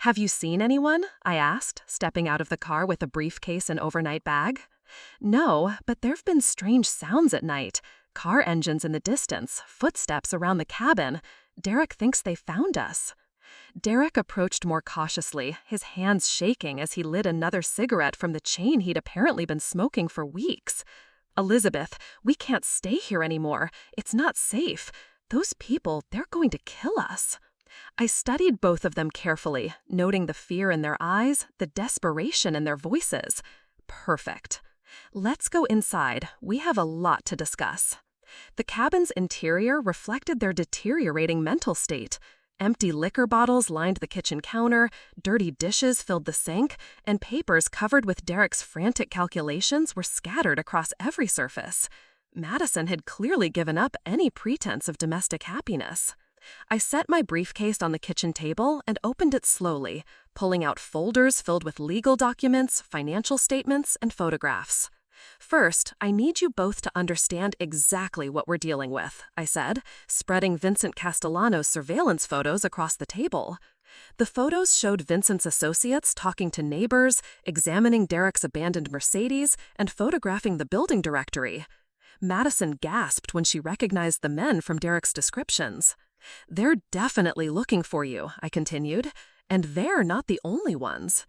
"Have you seen anyone?" I asked, stepping out of the car with a briefcase and overnight bag. "No, but there've been strange sounds at night. Car engines in the distance, footsteps around the cabin. Derek thinks they found us." Derek approached more cautiously, his hands shaking as he lit another cigarette from the chain he'd apparently been smoking for weeks. "Elizabeth, we can't stay here anymore. It's not safe. Those people, they're going to kill us." I studied both of them carefully, noting the fear in their eyes, the desperation in their voices. Perfect. Let's go inside. We have a lot to discuss. The cabin's interior reflected their deteriorating mental state. Empty liquor bottles lined the kitchen counter, dirty dishes filled the sink, and papers covered with Derek's frantic calculations were scattered across every surface. Madison had clearly given up any pretense of domestic happiness. I set my briefcase on the kitchen table and opened it slowly, pulling out folders filled with legal documents, financial statements, and photographs. "First, I need you both to understand exactly what we're dealing with," I said, spreading Vincent Castellano's surveillance photos across the table. The photos showed Vincent's associates talking to neighbors, examining Derek's abandoned Mercedes, and photographing the building directory. Madison gasped when she recognized the men from Derek's descriptions. "They're definitely looking for you," I continued, "and they're not the only ones."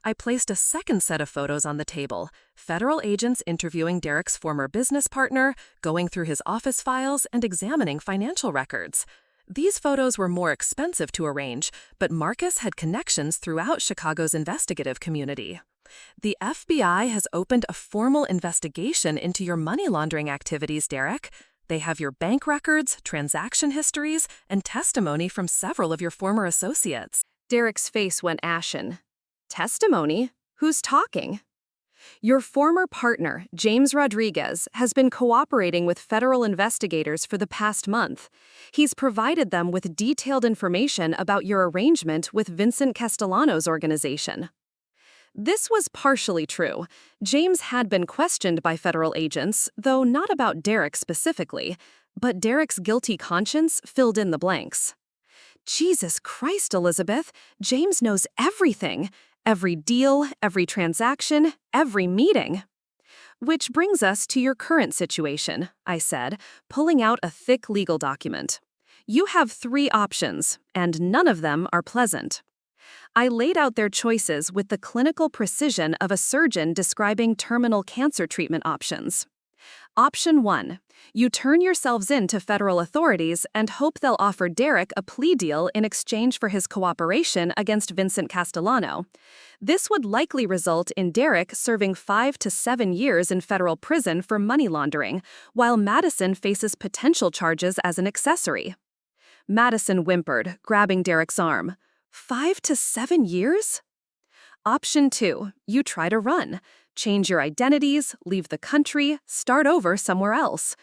I placed a second set of photos on the table, federal agents interviewing Derek's former business partner, going through his office files, and examining financial records. These photos were more expensive to arrange, but Marcus had connections throughout Chicago's investigative community. "The FBI has opened a formal investigation into your money laundering activities, Derek. They have your bank records, transaction histories, and testimony from several of your former associates." Derek's face went ashen. "Testimony? Who's talking?" "Your former partner, James Rodriguez, has been cooperating with federal investigators for the past month. He's provided them with detailed information about your arrangement with Vincent Castellano's organization." This was partially true. James had been questioned by federal agents, though not about Derek specifically, but Derek's guilty conscience filled in the blanks. "Jesus Christ, Elizabeth, James knows everything. Every deal, every transaction, every meeting." "Which brings us to your current situation," I said, pulling out a thick legal document. "You have 3 options, and none of them are pleasant." I laid out their choices with the clinical precision of a surgeon describing terminal cancer treatment options. Option 1. You turn yourselves in to federal authorities and hope they'll offer Derek a plea deal in exchange for his cooperation against Vincent Castellano. This would likely result in Derek serving 5 to 7 years in federal prison for money laundering, while Madison faces potential charges as an accessory. Madison whimpered, grabbing Derek's arm. 5 to 7 years? Option 2. You try to run. Change your identities, leave the country, start over somewhere else.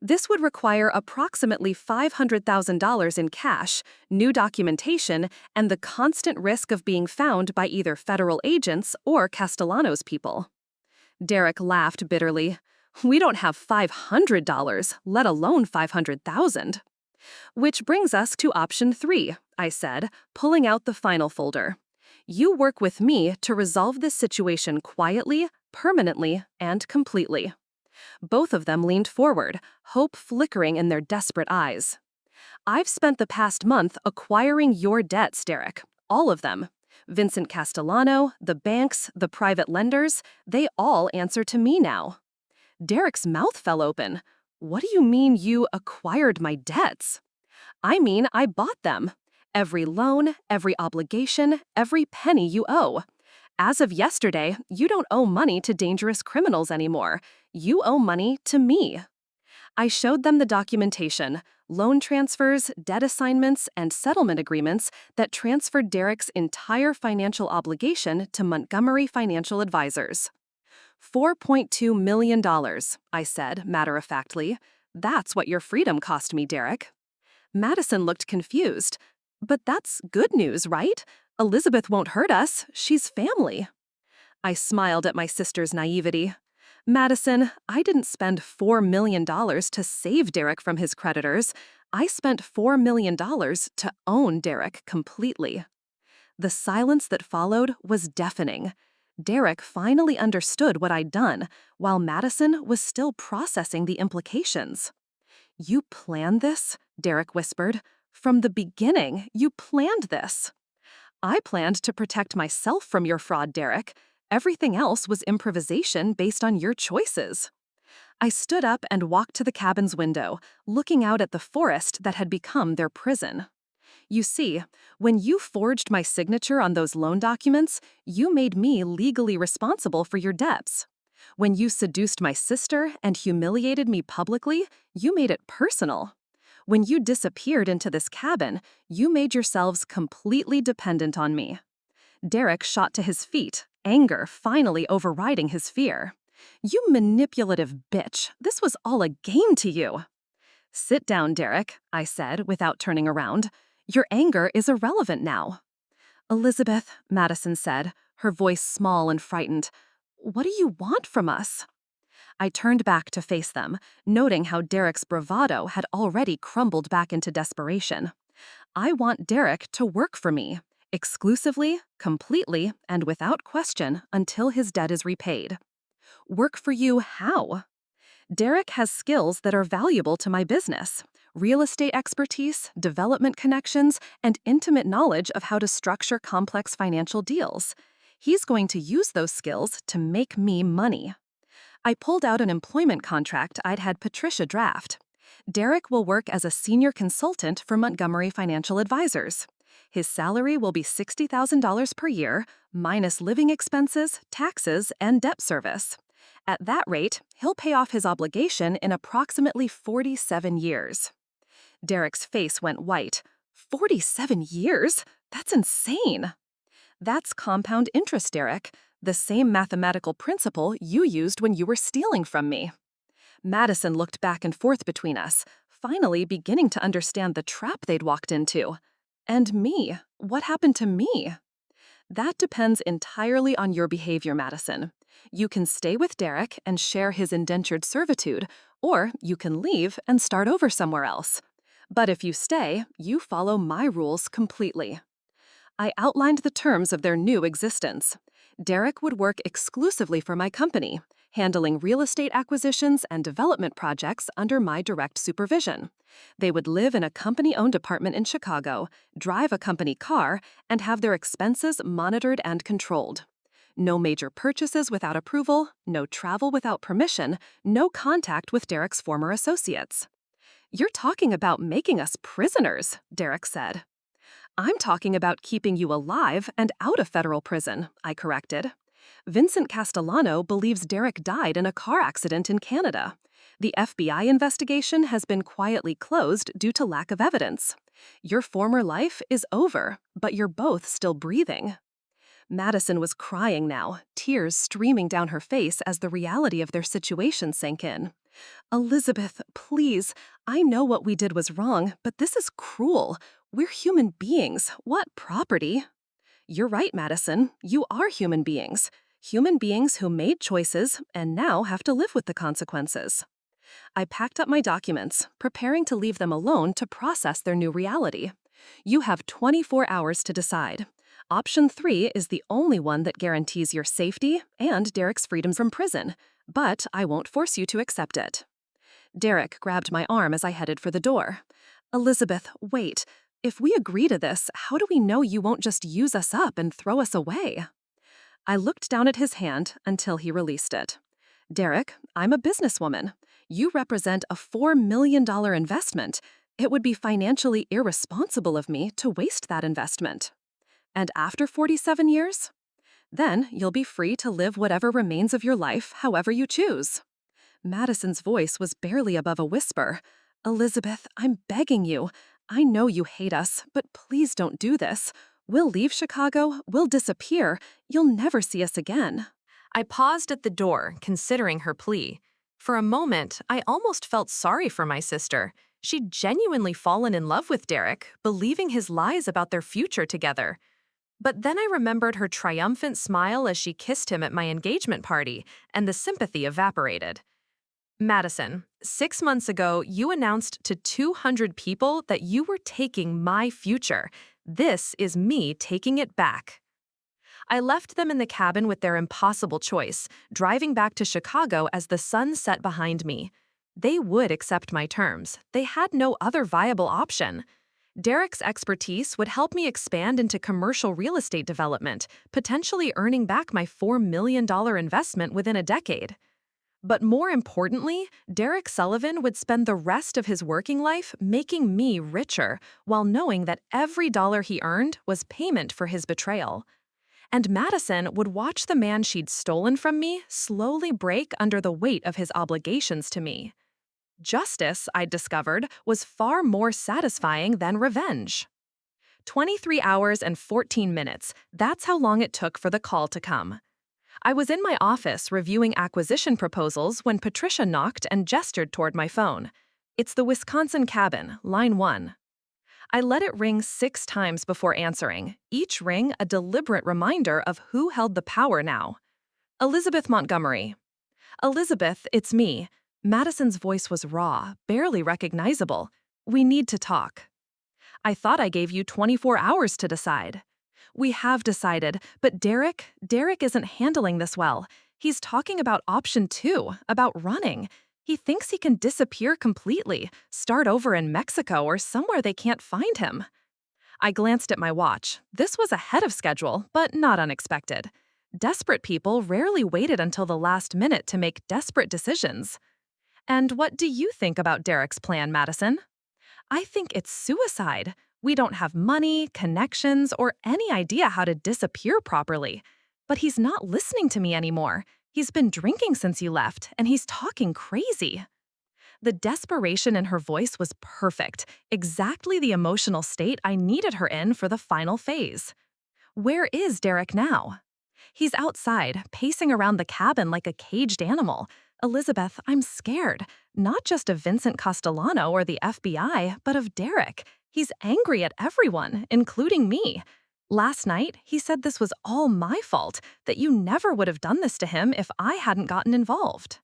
This would require approximately $500,000 in cash, new documentation, and the constant risk of being found by either federal agents or Castellano's people. Derek laughed bitterly. "We don't have $500, let alone $500,000. "Which brings us to option 3, I said, pulling out the final folder. "You work with me to resolve this situation quietly, permanently, and completely." Both of them leaned forward, hope flickering in their desperate eyes. "I've spent the past month acquiring your debts, Derek. All of them. Vincent Castellano, the banks, the private lenders, they all answer to me now." Derek's mouth fell open. "What do you mean you acquired my debts?" "I mean I bought them. Every loan, every obligation, every penny you owe. As of yesterday, you don't owe money to dangerous criminals anymore. You owe money to me. I showed them the documentation, loan transfers, debt assignments, and settlement agreements that transferred Derek's entire financial obligation to Montgomery Financial Advisors. $4.2 million, I said, matter-of-factly. That's what your freedom cost me, Derek. Madison looked confused. But that's good news, right? Elizabeth won't hurt us. She's family. I smiled at my sister's naivety. Madison, I didn't spend $4 million to save Derek from his creditors. I spent $4 million to own Derek completely. The silence that followed was deafening. Derek finally understood what I'd done, while Madison was still processing the implications. You planned this? Derek whispered. From the beginning, you planned this. I planned to protect myself from your fraud, Derek. Everything else was improvisation based on your choices. I stood up and walked to the cabin's window, looking out at the forest that had become their prison. You see, when you forged my signature on those loan documents, you made me legally responsible for your debts. When you seduced my sister and humiliated me publicly, you made it personal. When you disappeared into this cabin, you made yourselves completely dependent on me. Derek shot to his feet, anger finally overriding his fear. You manipulative bitch, this was all a game to you. Sit down, Derek, I said without turning around. Your anger is irrelevant now. Elizabeth, Madison said, her voice small and frightened. What do you want from us? I turned back to face them, noting how Derek's bravado had already crumbled back into desperation. I want Derek to work for me, exclusively, completely, and without question until his debt is repaid. Work for you how? Derek has skills that are valuable to my business. Real estate expertise, development connections, and intimate knowledge of how to structure complex financial deals. He's going to use those skills to make me money. I pulled out an employment contract I'd had Patricia draft. Derek will work as a senior consultant for Montgomery Financial Advisors. His salary will be $60,000 per year, minus living expenses, taxes, and debt service. At that rate, he'll pay off his obligation in approximately 47 years. Derek's face went white. 47 years? That's insane. That's compound interest, Derek. The same mathematical principle you used when you were stealing from me. Madison looked back and forth between us, finally beginning to understand the trap they'd walked into. And me? What happened to me? That depends entirely on your behavior, Madison. You can stay with Derek and share his indentured servitude, or you can leave and start over somewhere else. But if you stay, you follow my rules completely. I outlined the terms of their new existence. Derek would work exclusively for my company, handling real estate acquisitions and development projects under my direct supervision. They would live in a company-owned apartment in Chicago, drive a company car, and have their expenses monitored and controlled. No major purchases without approval, no travel without permission, no contact with Derek's former associates. You're talking about making us prisoners, Derek said. I'm talking about keeping you alive and out of federal prison, I corrected. Vincent Castellano believes Derek died in a car accident in Canada. The FBI investigation has been quietly closed due to lack of evidence. Your former life is over, but you're both still breathing. Madison was crying now, tears streaming down her face as the reality of their situation sank in. Elizabeth, please, I know what we did was wrong, but this is cruel. We're human beings. What property? You're right, Madison. You are human beings. Human beings who made choices and now have to live with the consequences. I packed up my documents, preparing to leave them alone to process their new reality. You have 24 hours to decide. Option 3 is the only one that guarantees your safety and Derek's freedom from prison, but I won't force you to accept it. Derek grabbed my arm as I headed for the door. Elizabeth, wait. If we agree to this, how do we know you won't just use us up and throw us away? I looked down at his hand until he released it. Derek, I'm a businesswoman. You represent a $4 million investment. It would be financially irresponsible of me to waste that investment. And after 47 years? Then you'll be free to live whatever remains of your life however you choose. Madison's voice was barely above a whisper. Elizabeth, I'm begging you. I know you hate us, but please don't do this. We'll leave Chicago, we'll disappear, you'll never see us again. I paused at the door, considering her plea. For a moment, I almost felt sorry for my sister. She'd genuinely fallen in love with Derek, believing his lies about their future together. But then I remembered her triumphant smile as she kissed him at my engagement party, and the sympathy evaporated. Madison, 6 months ago, you announced to 200 people that you were taking my future. This is me taking it back. I left them in the cabin with their impossible choice, driving back to Chicago as the sun set behind me. They would accept my terms. They had no other viable option. Derek's expertise would help me expand into commercial real estate development, potentially earning back my $4 million investment within a decade. But more importantly, Derek Sullivan would spend the rest of his working life making me richer, while knowing that every dollar he earned was payment for his betrayal. And Madison would watch the man she'd stolen from me slowly break under the weight of his obligations to me. Justice, I'd discovered, was far more satisfying than revenge. 23 hours and 14 minutes, that's how long it took for the call to come. I was in my office reviewing acquisition proposals when Patricia knocked and gestured toward my phone. It's the Wisconsin cabin, line 1. I let it ring 6 times before answering, each ring a deliberate reminder of who held the power now. Elizabeth Montgomery. Elizabeth, it's me. Madison's voice was raw, barely recognizable. We need to talk. I thought I gave you 24 hours to decide. We have decided, but Derek isn't handling this well. He's talking about option 2, about running. He thinks he can disappear completely, start over in Mexico or somewhere they can't find him. I glanced at my watch. This was ahead of schedule, but not unexpected. Desperate people rarely waited until the last minute to make desperate decisions. And what do you think about Derek's plan, Madison? I think it's suicide. We don't have money, connections, or any idea how to disappear properly. But he's not listening to me anymore. He's been drinking since you left, and he's talking crazy. The desperation in her voice was perfect, exactly the emotional state I needed her in for the final phase. Where is Derek now? He's outside, pacing around the cabin like a caged animal. Elizabeth, I'm scared. Not just of Vincent Castellano or the FBI, but of Derek. He's angry at everyone, including me. Last night, he said this was all my fault, that you never would have done this to him if I hadn't gotten involved.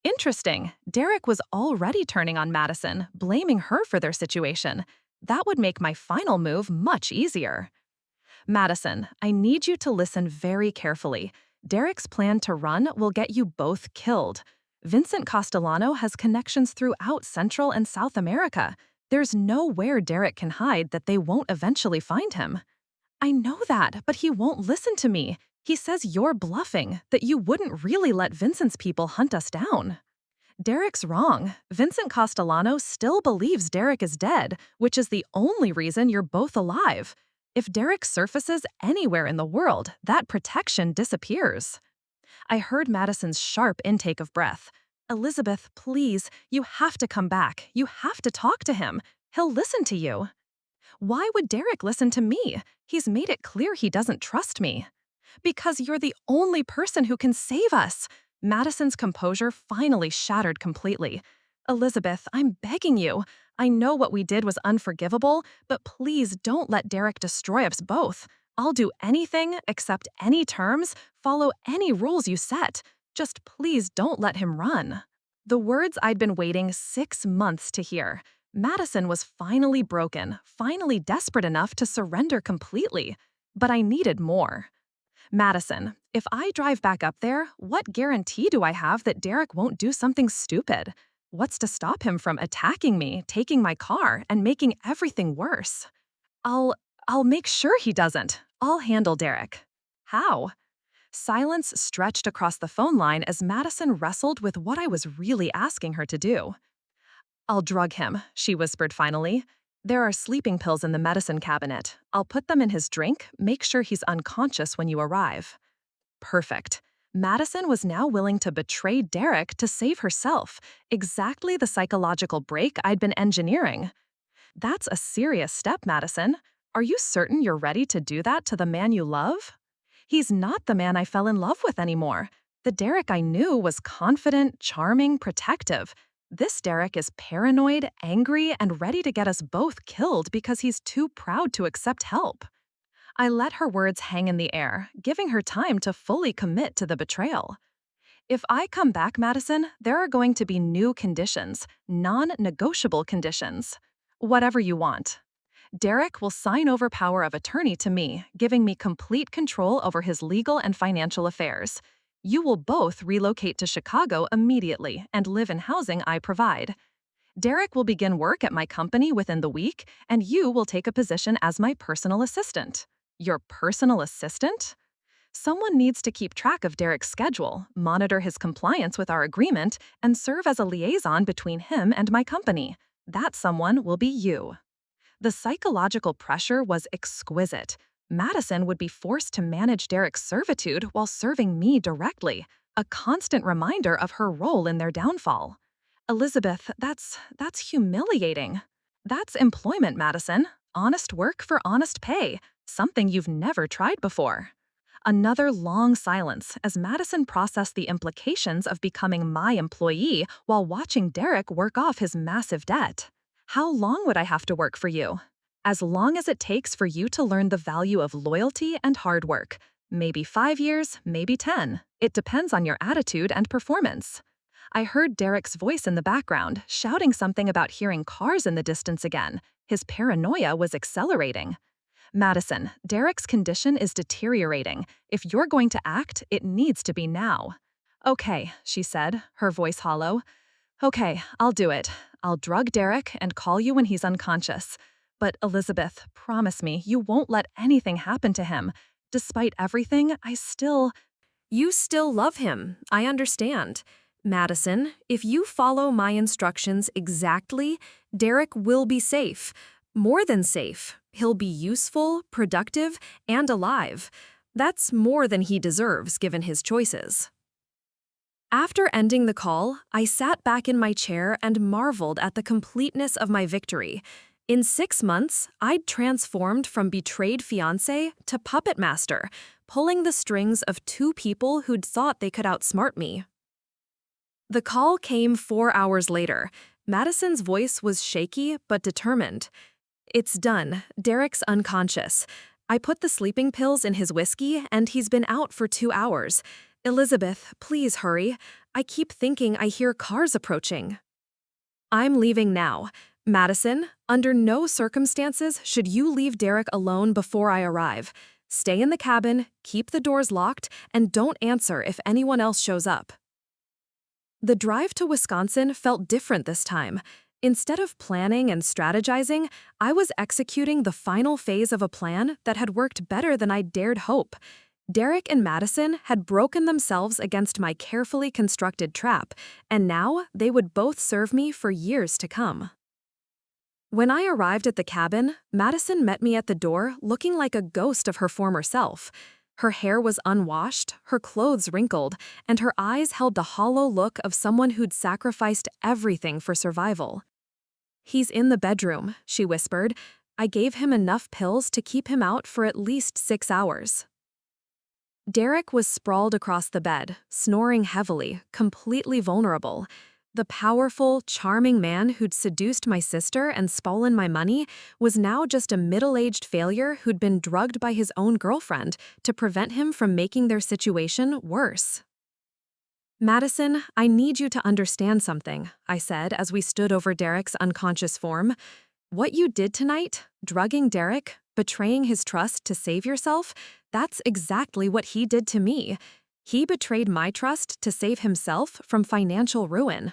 Interesting. Derek was already turning on Madison, blaming her for their situation. That would make my final move much easier. Madison, I need you to listen very carefully. Derek's plan to run will get you both killed. Vincent Castellano has connections throughout Central and South America. There's nowhere Derek can hide that they won't eventually find him. I know that, but he won't listen to me. He says you're bluffing, that you wouldn't really let Vincent's people hunt us down. Derek's wrong. Vincent Castellano still believes Derek is dead, which is the only reason you're both alive. If Derek surfaces anywhere in the world, that protection disappears. I heard Madison's sharp intake of breath. Elizabeth, please, you have to come back. You have to talk to him. He'll listen to you. Why would Derek listen to me? He's made it clear he doesn't trust me. Because you're the only person who can save us. Madison's composure finally shattered completely. Elizabeth, I'm begging you. I know what we did was unforgivable, but please don't let Derek destroy us both. I'll do anything, accept any terms, follow any rules you set. Just please don't let him run. The words I'd been waiting 6 months to hear. Madison was finally broken, finally desperate enough to surrender completely. But I needed more. Madison, if I drive back up there, what guarantee do I have that Derek won't do something stupid? What's to stop him from attacking me, taking my car, and making everything worse? I'll make sure he doesn't. I'll handle Derek. How? Silence stretched across the phone line as Madison wrestled with what I was really asking her to do. I'll drug him, she whispered finally. There are sleeping pills in the medicine cabinet. I'll put them in his drink, make sure he's unconscious when you arrive. Perfect. Madison was now willing to betray Derek to save herself, exactly the psychological break I'd been engineering. That's a serious step, Madison. Are you certain you're ready to do that to the man you love? He's not the man I fell in love with anymore. The Derek I knew was confident, charming, protective. This Derek is paranoid, angry, and ready to get us both killed because he's too proud to accept help. I let her words hang in the air, giving her time to fully commit to the betrayal. If I come back, Madison, there are going to be new conditions, non-negotiable conditions. Whatever you want. Derek will sign over power of attorney to me, giving me complete control over his legal and financial affairs. You will both relocate to Chicago immediately and live in housing I provide. Derek will begin work at my company within the week, and you will take a position as my personal assistant. Your personal assistant? Someone needs to keep track of Derek's schedule, monitor his compliance with our agreement, and serve as a liaison between him and my company. That someone will be you. The psychological pressure was exquisite. Madison would be forced to manage Derek's servitude while serving me directly, a constant reminder of her role in their downfall. Elizabeth, that's humiliating. That's employment, Madison. Honest work for honest pay, something you've never tried before. Another long silence as Madison processed the implications of becoming my employee while watching Derek work off his massive debt. How long would I have to work for you? As long as it takes for you to learn the value of loyalty and hard work. Maybe 5 years, maybe 10. It depends on your attitude and performance. I heard Derek's voice in the background, shouting something about hearing cars in the distance again. His paranoia was accelerating. Madison, Derek's condition is deteriorating. If you're going to act, it needs to be now. Okay, she said, her voice hollow. Okay, I'll do it. I'll drug Derek and call you when he's unconscious. But Elizabeth, promise me you won't let anything happen to him. Despite everything, You still love him, I understand. Madison, if you follow my instructions exactly, Derek will be safe. More than safe. He'll be useful, productive, and alive. That's more than he deserves given his choices. After ending the call, I sat back in my chair and marveled at the completeness of my victory. In 6 months, I'd transformed from betrayed fiancé to puppet master, pulling the strings of 2 people who'd thought they could outsmart me. The call came 4 hours later. Madison's voice was shaky but determined. It's done. Derek's unconscious. I put the sleeping pills in his whiskey and he's been out for 2 hours. Elizabeth, please hurry. I keep thinking I hear cars approaching. I'm leaving now. Madison, under no circumstances should you leave Derek alone before I arrive. Stay in the cabin, keep the doors locked, and don't answer if anyone else shows up. The drive to Wisconsin felt different this time. Instead of planning and strategizing, I was executing the final phase of a plan that had worked better than I dared hope. Derek and Madison had broken themselves against my carefully constructed trap, and now they would both serve me for years to come. When I arrived at the cabin, Madison met me at the door looking like a ghost of her former self. Her hair was unwashed, her clothes wrinkled, and her eyes held the hollow look of someone who'd sacrificed everything for survival. He's in the bedroom, she whispered. I gave him enough pills to keep him out for at least 6 hours. Derek was sprawled across the bed, snoring heavily, completely vulnerable. The powerful, charming man who'd seduced my sister and stolen my money was now just a middle-aged failure who'd been drugged by his own girlfriend to prevent him from making their situation worse. Madison, I need you to understand something, I said as we stood over Derek's unconscious form. What you did tonight, drugging Derek, betraying his trust to save yourself, that's exactly what he did to me. He betrayed my trust to save himself from financial ruin.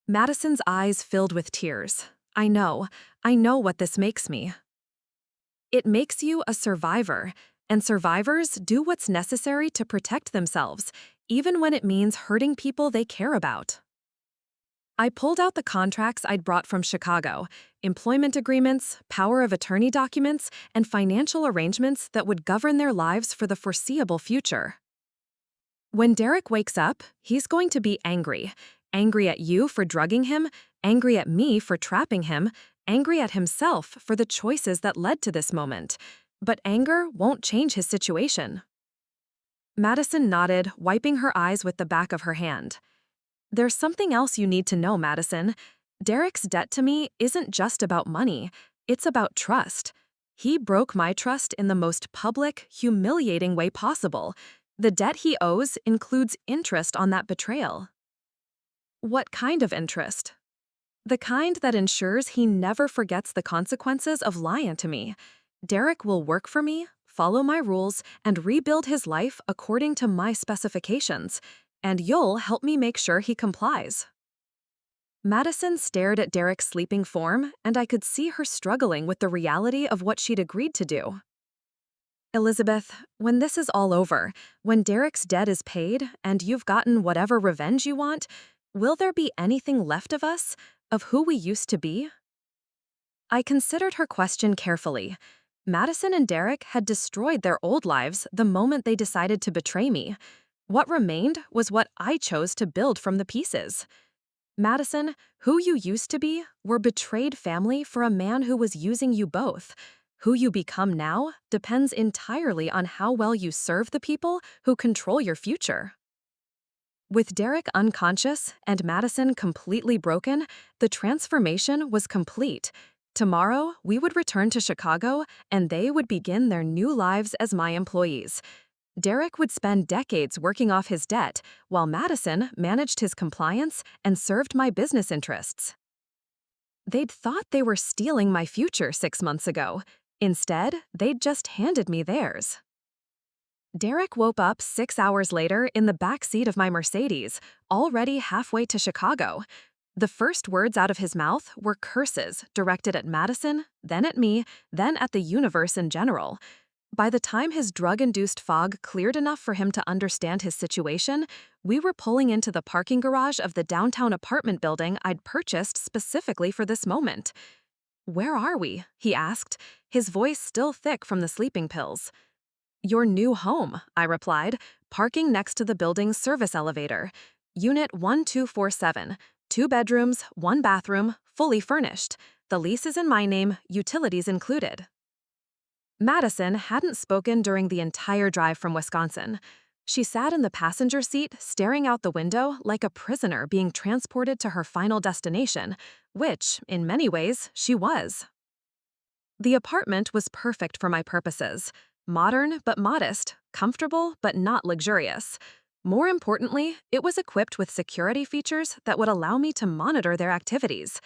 Madison's eyes filled with tears. I know what this makes me. It makes you a survivor, and survivors do what's necessary to protect themselves, even when it means hurting people they care about. I pulled out the contracts I'd brought from Chicago, employment agreements, power of attorney documents, and financial arrangements that would govern their lives for the foreseeable future. When Derek wakes up, he's going to be angry. Angry at you for drugging him, angry at me for trapping him, angry at himself for the choices that led to this moment. But anger won't change his situation. Madison nodded, wiping her eyes with the back of her hand. There's something else you need to know, Madison. Derek's debt to me isn't just about money, it's about trust. He broke my trust in the most public, humiliating way possible. The debt he owes includes interest on that betrayal. What kind of interest? The kind that ensures he never forgets the consequences of lying to me. Derek will work for me, follow my rules, and rebuild his life according to my specifications, and you'll help me make sure he complies. Madison stared at Derek's sleeping form, and I could see her struggling with the reality of what she'd agreed to do. Elizabeth, when this is all over, when Derek's debt is paid, and you've gotten whatever revenge you want, will there be anything left of us, of who we used to be? I considered her question carefully. Madison and Derek had destroyed their old lives the moment they decided to betray me. What remained was what I chose to build from the pieces. Madison, who you used to be, were betrayed family for a man who was using you both. Who you become now depends entirely on how well you serve the people who control your future. With Derek unconscious and Madison completely broken, the transformation was complete. Tomorrow, we would return to Chicago, and they would begin their new lives as my employees. Derek would spend decades working off his debt, while Madison managed his compliance and served my business interests. They'd thought they were stealing my future 6 months ago. Instead, they'd just handed me theirs. Derek woke up 6 hours later in the back seat of my Mercedes, already halfway to Chicago. The first words out of his mouth were curses directed at Madison, then at me, then at the universe in general. By the time his drug-induced fog cleared enough for him to understand his situation, we were pulling into the parking garage of the downtown apartment building I'd purchased specifically for this moment. "Where are we?" he asked, his voice still thick from the sleeping pills. "Your new home," I replied, parking next to the building's service elevator. Unit 1247, 2 bedrooms, 1 bathroom, fully furnished. The lease is in my name, utilities included. Madison hadn't spoken during the entire drive from Wisconsin. She sat in the passenger seat, staring out the window like a prisoner being transported to her final destination, which, in many ways, she was. The apartment was perfect for my purposes. Modern but modest, comfortable but not luxurious. More importantly, it was equipped with security features that would allow me to monitor their activities.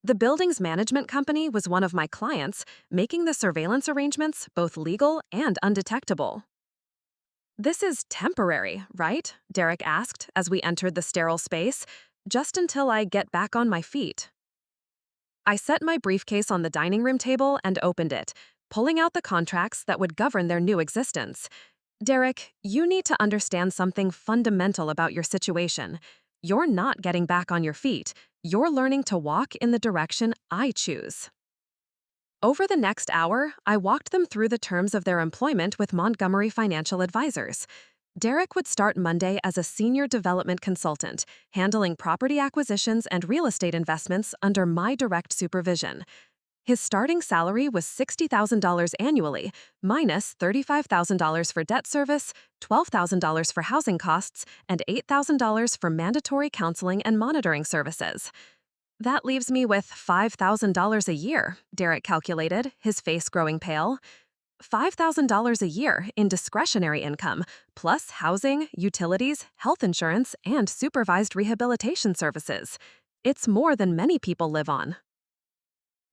The building's management company was one of my clients, making the surveillance arrangements both legal and undetectable. "This is temporary, right?" Derek asked as we entered the sterile space, "just until I get back on my feet." I set my briefcase on the dining room table and opened it, pulling out the contracts that would govern their new existence. "Derek, you need to understand something fundamental about your situation. You're not getting back on your feet. You're learning to walk in the direction I choose." Over the next hour, I walked them through the terms of their employment with Montgomery Financial Advisors. Derek would start Monday as a senior development consultant, handling property acquisitions and real estate investments under my direct supervision. His starting salary was $60,000 annually, minus $35,000 for debt service, $12,000 for housing costs, and $8,000 for mandatory counseling and monitoring services. That leaves me with $5,000 a year, Derek calculated, his face growing pale. $5,000 a year in discretionary income, plus housing, utilities, health insurance, and supervised rehabilitation services. It's more than many people live on.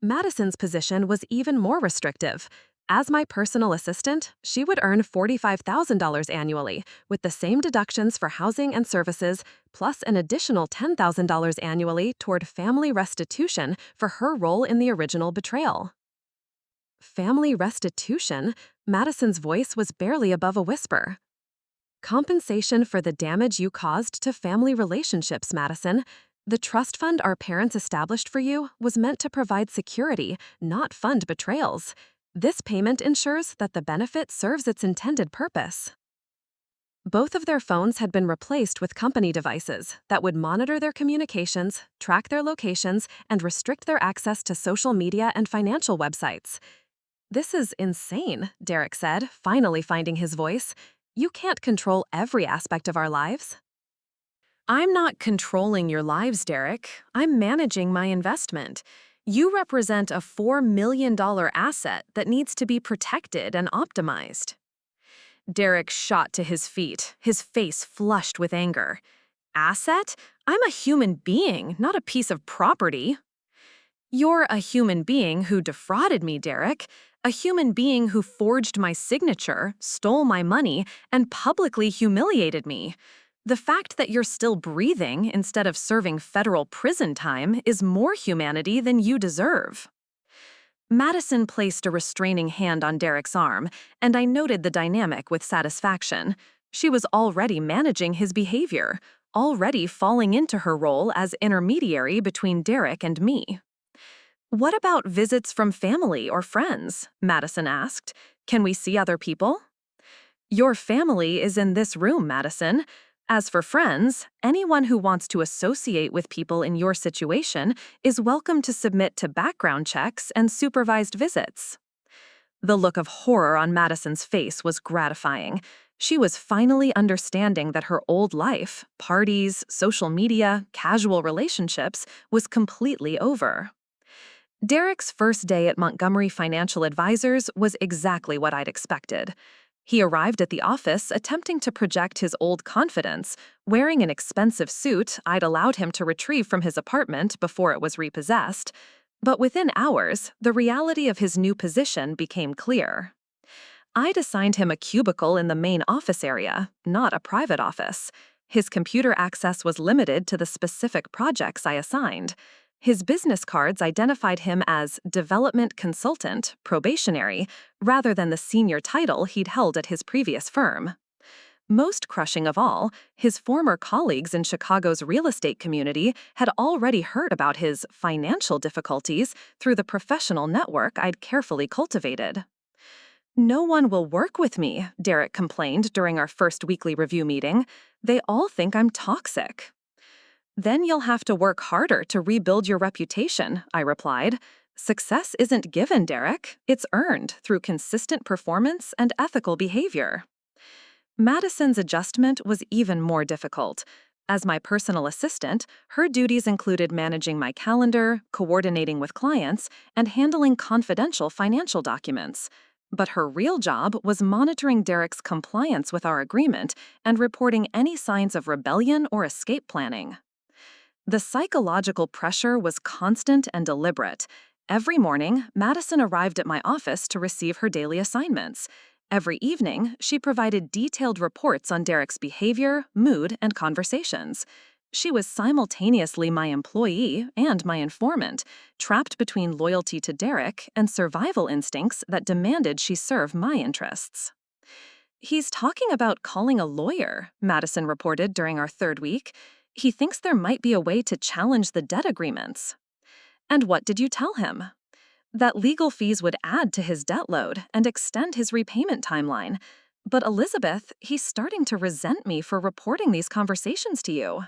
Madison's position was even more restrictive. As my personal assistant, she would earn $45,000 annually, with the same deductions for housing and services, plus an additional $10,000 annually toward family restitution for her role in the original betrayal. Family restitution? Madison's voice was barely above a whisper. "Compensation for the damage you caused to family relationships, Madison. The trust fund our parents established for you was meant to provide security, not fund betrayals. This payment ensures that the benefit serves its intended purpose. Both of their phones had been replaced with company devices that would monitor their communications, track their locations, and restrict their access to social media and financial websites. "This is insane," Derek said, finally finding his voice. "You can't control every aspect of our lives." I'm not controlling your lives, Derek. I'm managing my investment. You represent a $4 million asset that needs to be protected and optimized. Derek shot to his feet, his face flushed with anger. Asset? I'm a human being, not a piece of property. You're a human being who defrauded me, Derek. A human being who forged my signature, stole my money, and publicly humiliated me. The fact that you're still breathing instead of serving federal prison time is more humanity than you deserve. Madison placed a restraining hand on Derek's arm, and I noted the dynamic with satisfaction. She was already managing his behavior, already falling into her role as intermediary between Derek and me. "What about visits from family or friends?" Madison asked. "Can we see other people?" "Your family is in this room, Madison. As for friends, anyone who wants to associate with people in your situation is welcome to submit to background checks and supervised visits." The look of horror on Madison's face was gratifying. She was finally understanding that her old life, parties, social media, casual relationships, was completely over. Derek's first day at Montgomery Financial Advisors was exactly what I'd expected. He arrived at the office attempting to project his old confidence, wearing an expensive suit I'd allowed him to retrieve from his apartment before it was repossessed. But within hours, the reality of his new position became clear. I'd assigned him a cubicle in the main office area, not a private office. His computer access was limited to the specific projects I assigned. His business cards identified him as development consultant, probationary, rather than the senior title he'd held at his previous firm. Most crushing of all, his former colleagues in Chicago's real estate community had already heard about his financial difficulties through the professional network I'd carefully cultivated. "No one will work with me," Derek complained during our first weekly review meeting. "They all think I'm toxic." "Then you'll have to work harder to rebuild your reputation," I replied. "Success isn't given, Derek. It's earned through consistent performance and ethical behavior." Madison's adjustment was even more difficult. As my personal assistant, her duties included managing my calendar, coordinating with clients, and handling confidential financial documents. But her real job was monitoring Derek's compliance with our agreement and reporting any signs of rebellion or escape planning. The psychological pressure was constant and deliberate. Every morning, Madison arrived at my office to receive her daily assignments. Every evening, she provided detailed reports on Derek's behavior, mood, and conversations. She was simultaneously my employee and my informant, trapped between loyalty to Derek and survival instincts that demanded she serve my interests. "He's talking about calling a lawyer," Madison reported during our third week. "He thinks there might be a way to challenge the debt agreements." "And what did you tell him?" "That legal fees would add to his debt load and extend his repayment timeline. But Elizabeth, he's starting to resent me for reporting these conversations to you."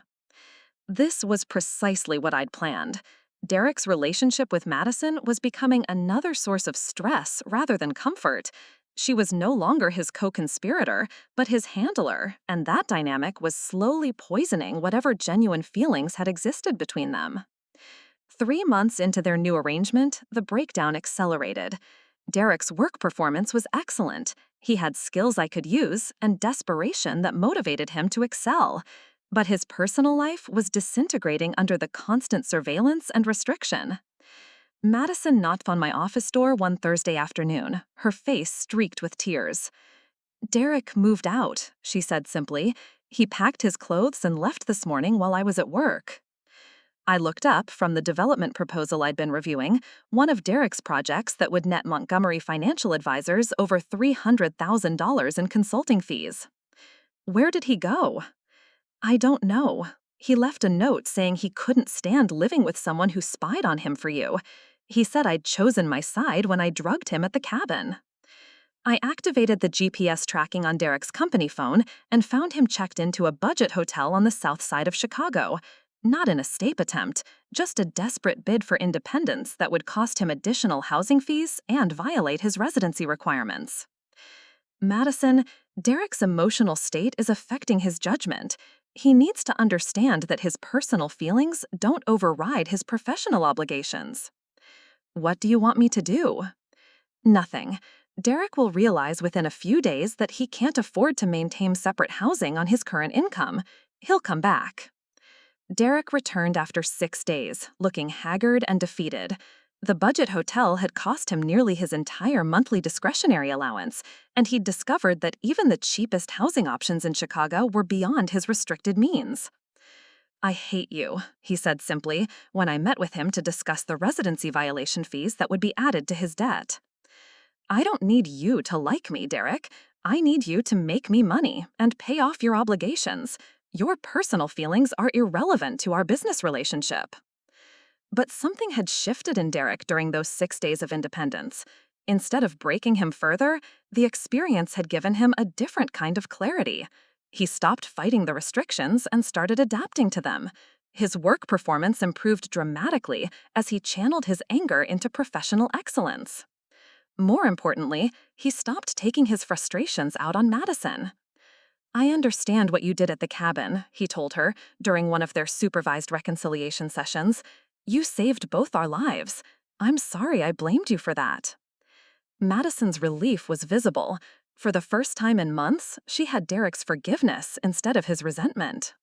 This was precisely what I'd planned. Derek's relationship with Madison was becoming another source of stress rather than comfort. She was no longer his co-conspirator, but his handler, and that dynamic was slowly poisoning whatever genuine feelings had existed between them. 3 months into their new arrangement, the breakdown accelerated. Derek's work performance was excellent. He had skills I could use and desperation that motivated him to excel. But his personal life was disintegrating under the constant surveillance and restriction. Madison knocked on my office door one Thursday afternoon, her face streaked with tears. "Derek moved out," she said simply. "He packed his clothes and left this morning while I was at work." I looked up from the development proposal I'd been reviewing, one of Derek's projects that would net Montgomery Financial Advisors over $300,000 in consulting fees. "Where did he go?" "I don't know." He left a note saying he couldn't stand living with someone who spied on him for you. He said I'd chosen my side when I drugged him at the cabin. I activated the GPS tracking on Derek's company phone and found him checked into a budget hotel on the south side of Chicago. Not an escape attempt, just a desperate bid for independence that would cost him additional housing fees and violate his residency requirements. Madison, Derek's emotional state is affecting his judgment. He needs to understand that his personal feelings don't override his professional obligations. What do you want me to do? Nothing. Derek will realize within a few days that he can't afford to maintain separate housing on his current income. He'll come back. Derek returned after 6 days, looking haggard and defeated. The budget hotel had cost him nearly his entire monthly discretionary allowance, and he'd discovered that even the cheapest housing options in Chicago were beyond his restricted means. "I hate you," he said simply, when I met with him to discuss the residency violation fees that would be added to his debt. "I don't need you to like me, Derek. I need you to make me money and pay off your obligations. Your personal feelings are irrelevant to our business relationship." But something had shifted in Derek during those 6 days of independence. Instead of breaking him further, the experience had given him a different kind of clarity. He stopped fighting the restrictions and started adapting to them. His work performance improved dramatically as he channeled his anger into professional excellence. More importantly, he stopped taking his frustrations out on Madison. "I understand what you did at the cabin," he told her during one of their supervised reconciliation sessions. "You saved both our lives. I'm sorry I blamed you for that." Madison's relief was visible. For the first time in months, she had Derek's forgiveness instead of his resentment.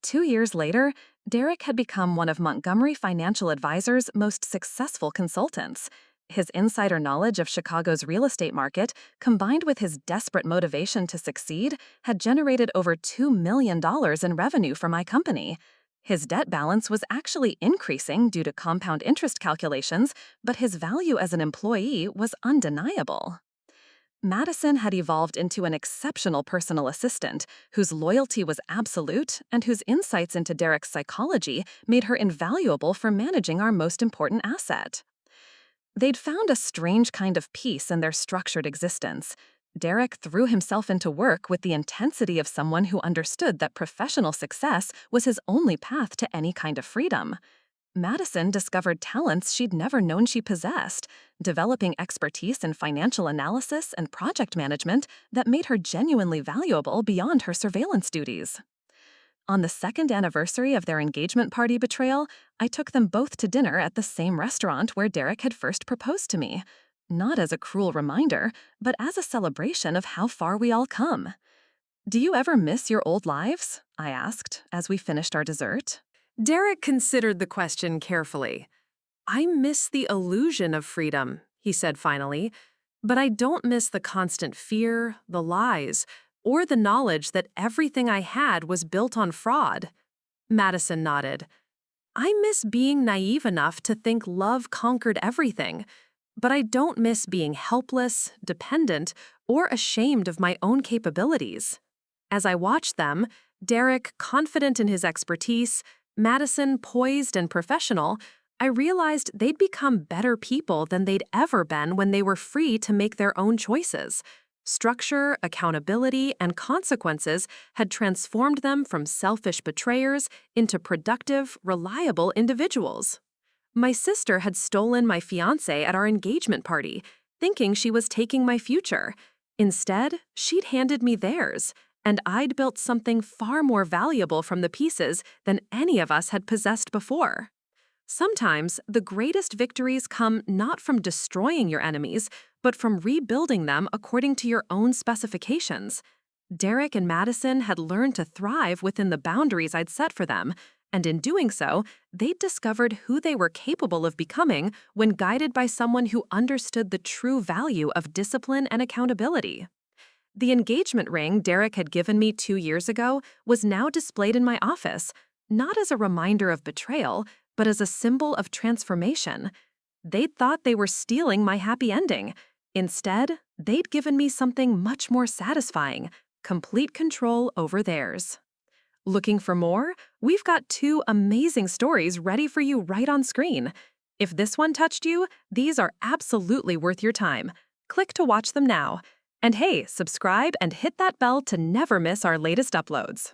2 years later, Derek had become one of Montgomery Financial Advisors' most successful consultants. His insider knowledge of Chicago's real estate market, combined with his desperate motivation to succeed, had generated over $2 million in revenue for my company. His debt balance was actually increasing due to compound interest calculations, but his value as an employee was undeniable. Madison had evolved into an exceptional personal assistant whose loyalty was absolute and whose insights into Derek's psychology made her invaluable for managing our most important asset. They'd found a strange kind of peace in their structured existence. Derek threw himself into work with the intensity of someone who understood that professional success was his only path to any kind of freedom. Madison discovered talents she'd never known she possessed, developing expertise in financial analysis and project management that made her genuinely valuable beyond her surveillance duties. On the second anniversary of their engagement party betrayal, I took them both to dinner at the same restaurant where Derek had first proposed to me. Not as a cruel reminder, but as a celebration of how far we all come. "Do you ever miss your old lives?" I asked as we finished our dessert. Derek considered the question carefully. "I miss the illusion of freedom," he said finally, "but I don't miss the constant fear, the lies, or the knowledge that everything I had was built on fraud." Madison nodded. "I miss being naive enough to think love conquered everything, but I don't miss being helpless, dependent, or ashamed of my own capabilities." As I watched them, Derek confident in his expertise, Madison poised and professional, I realized they'd become better people than they'd ever been when they were free to make their own choices. Structure, accountability, and consequences had transformed them from selfish betrayers into productive, reliable individuals. My sister had stolen my fiancé at our engagement party, thinking she was taking my future. Instead, she'd handed me theirs, and I'd built something far more valuable from the pieces than any of us had possessed before. Sometimes, the greatest victories come not from destroying your enemies, but from rebuilding them according to your own specifications. Derek and Madison had learned to thrive within the boundaries I'd set for them, and in doing so, they'd discovered who they were capable of becoming when guided by someone who understood the true value of discipline and accountability. The engagement ring Derek had given me 2 years ago was now displayed in my office, not as a reminder of betrayal, but as a symbol of transformation. They'd thought they were stealing my happy ending. Instead, they'd given me something much more satisfying, complete control over theirs. Looking for more? We've got 2 amazing stories ready for you right on screen. If this one touched you, these are absolutely worth your time. Click to watch them now. And hey, subscribe and hit that bell to never miss our latest uploads.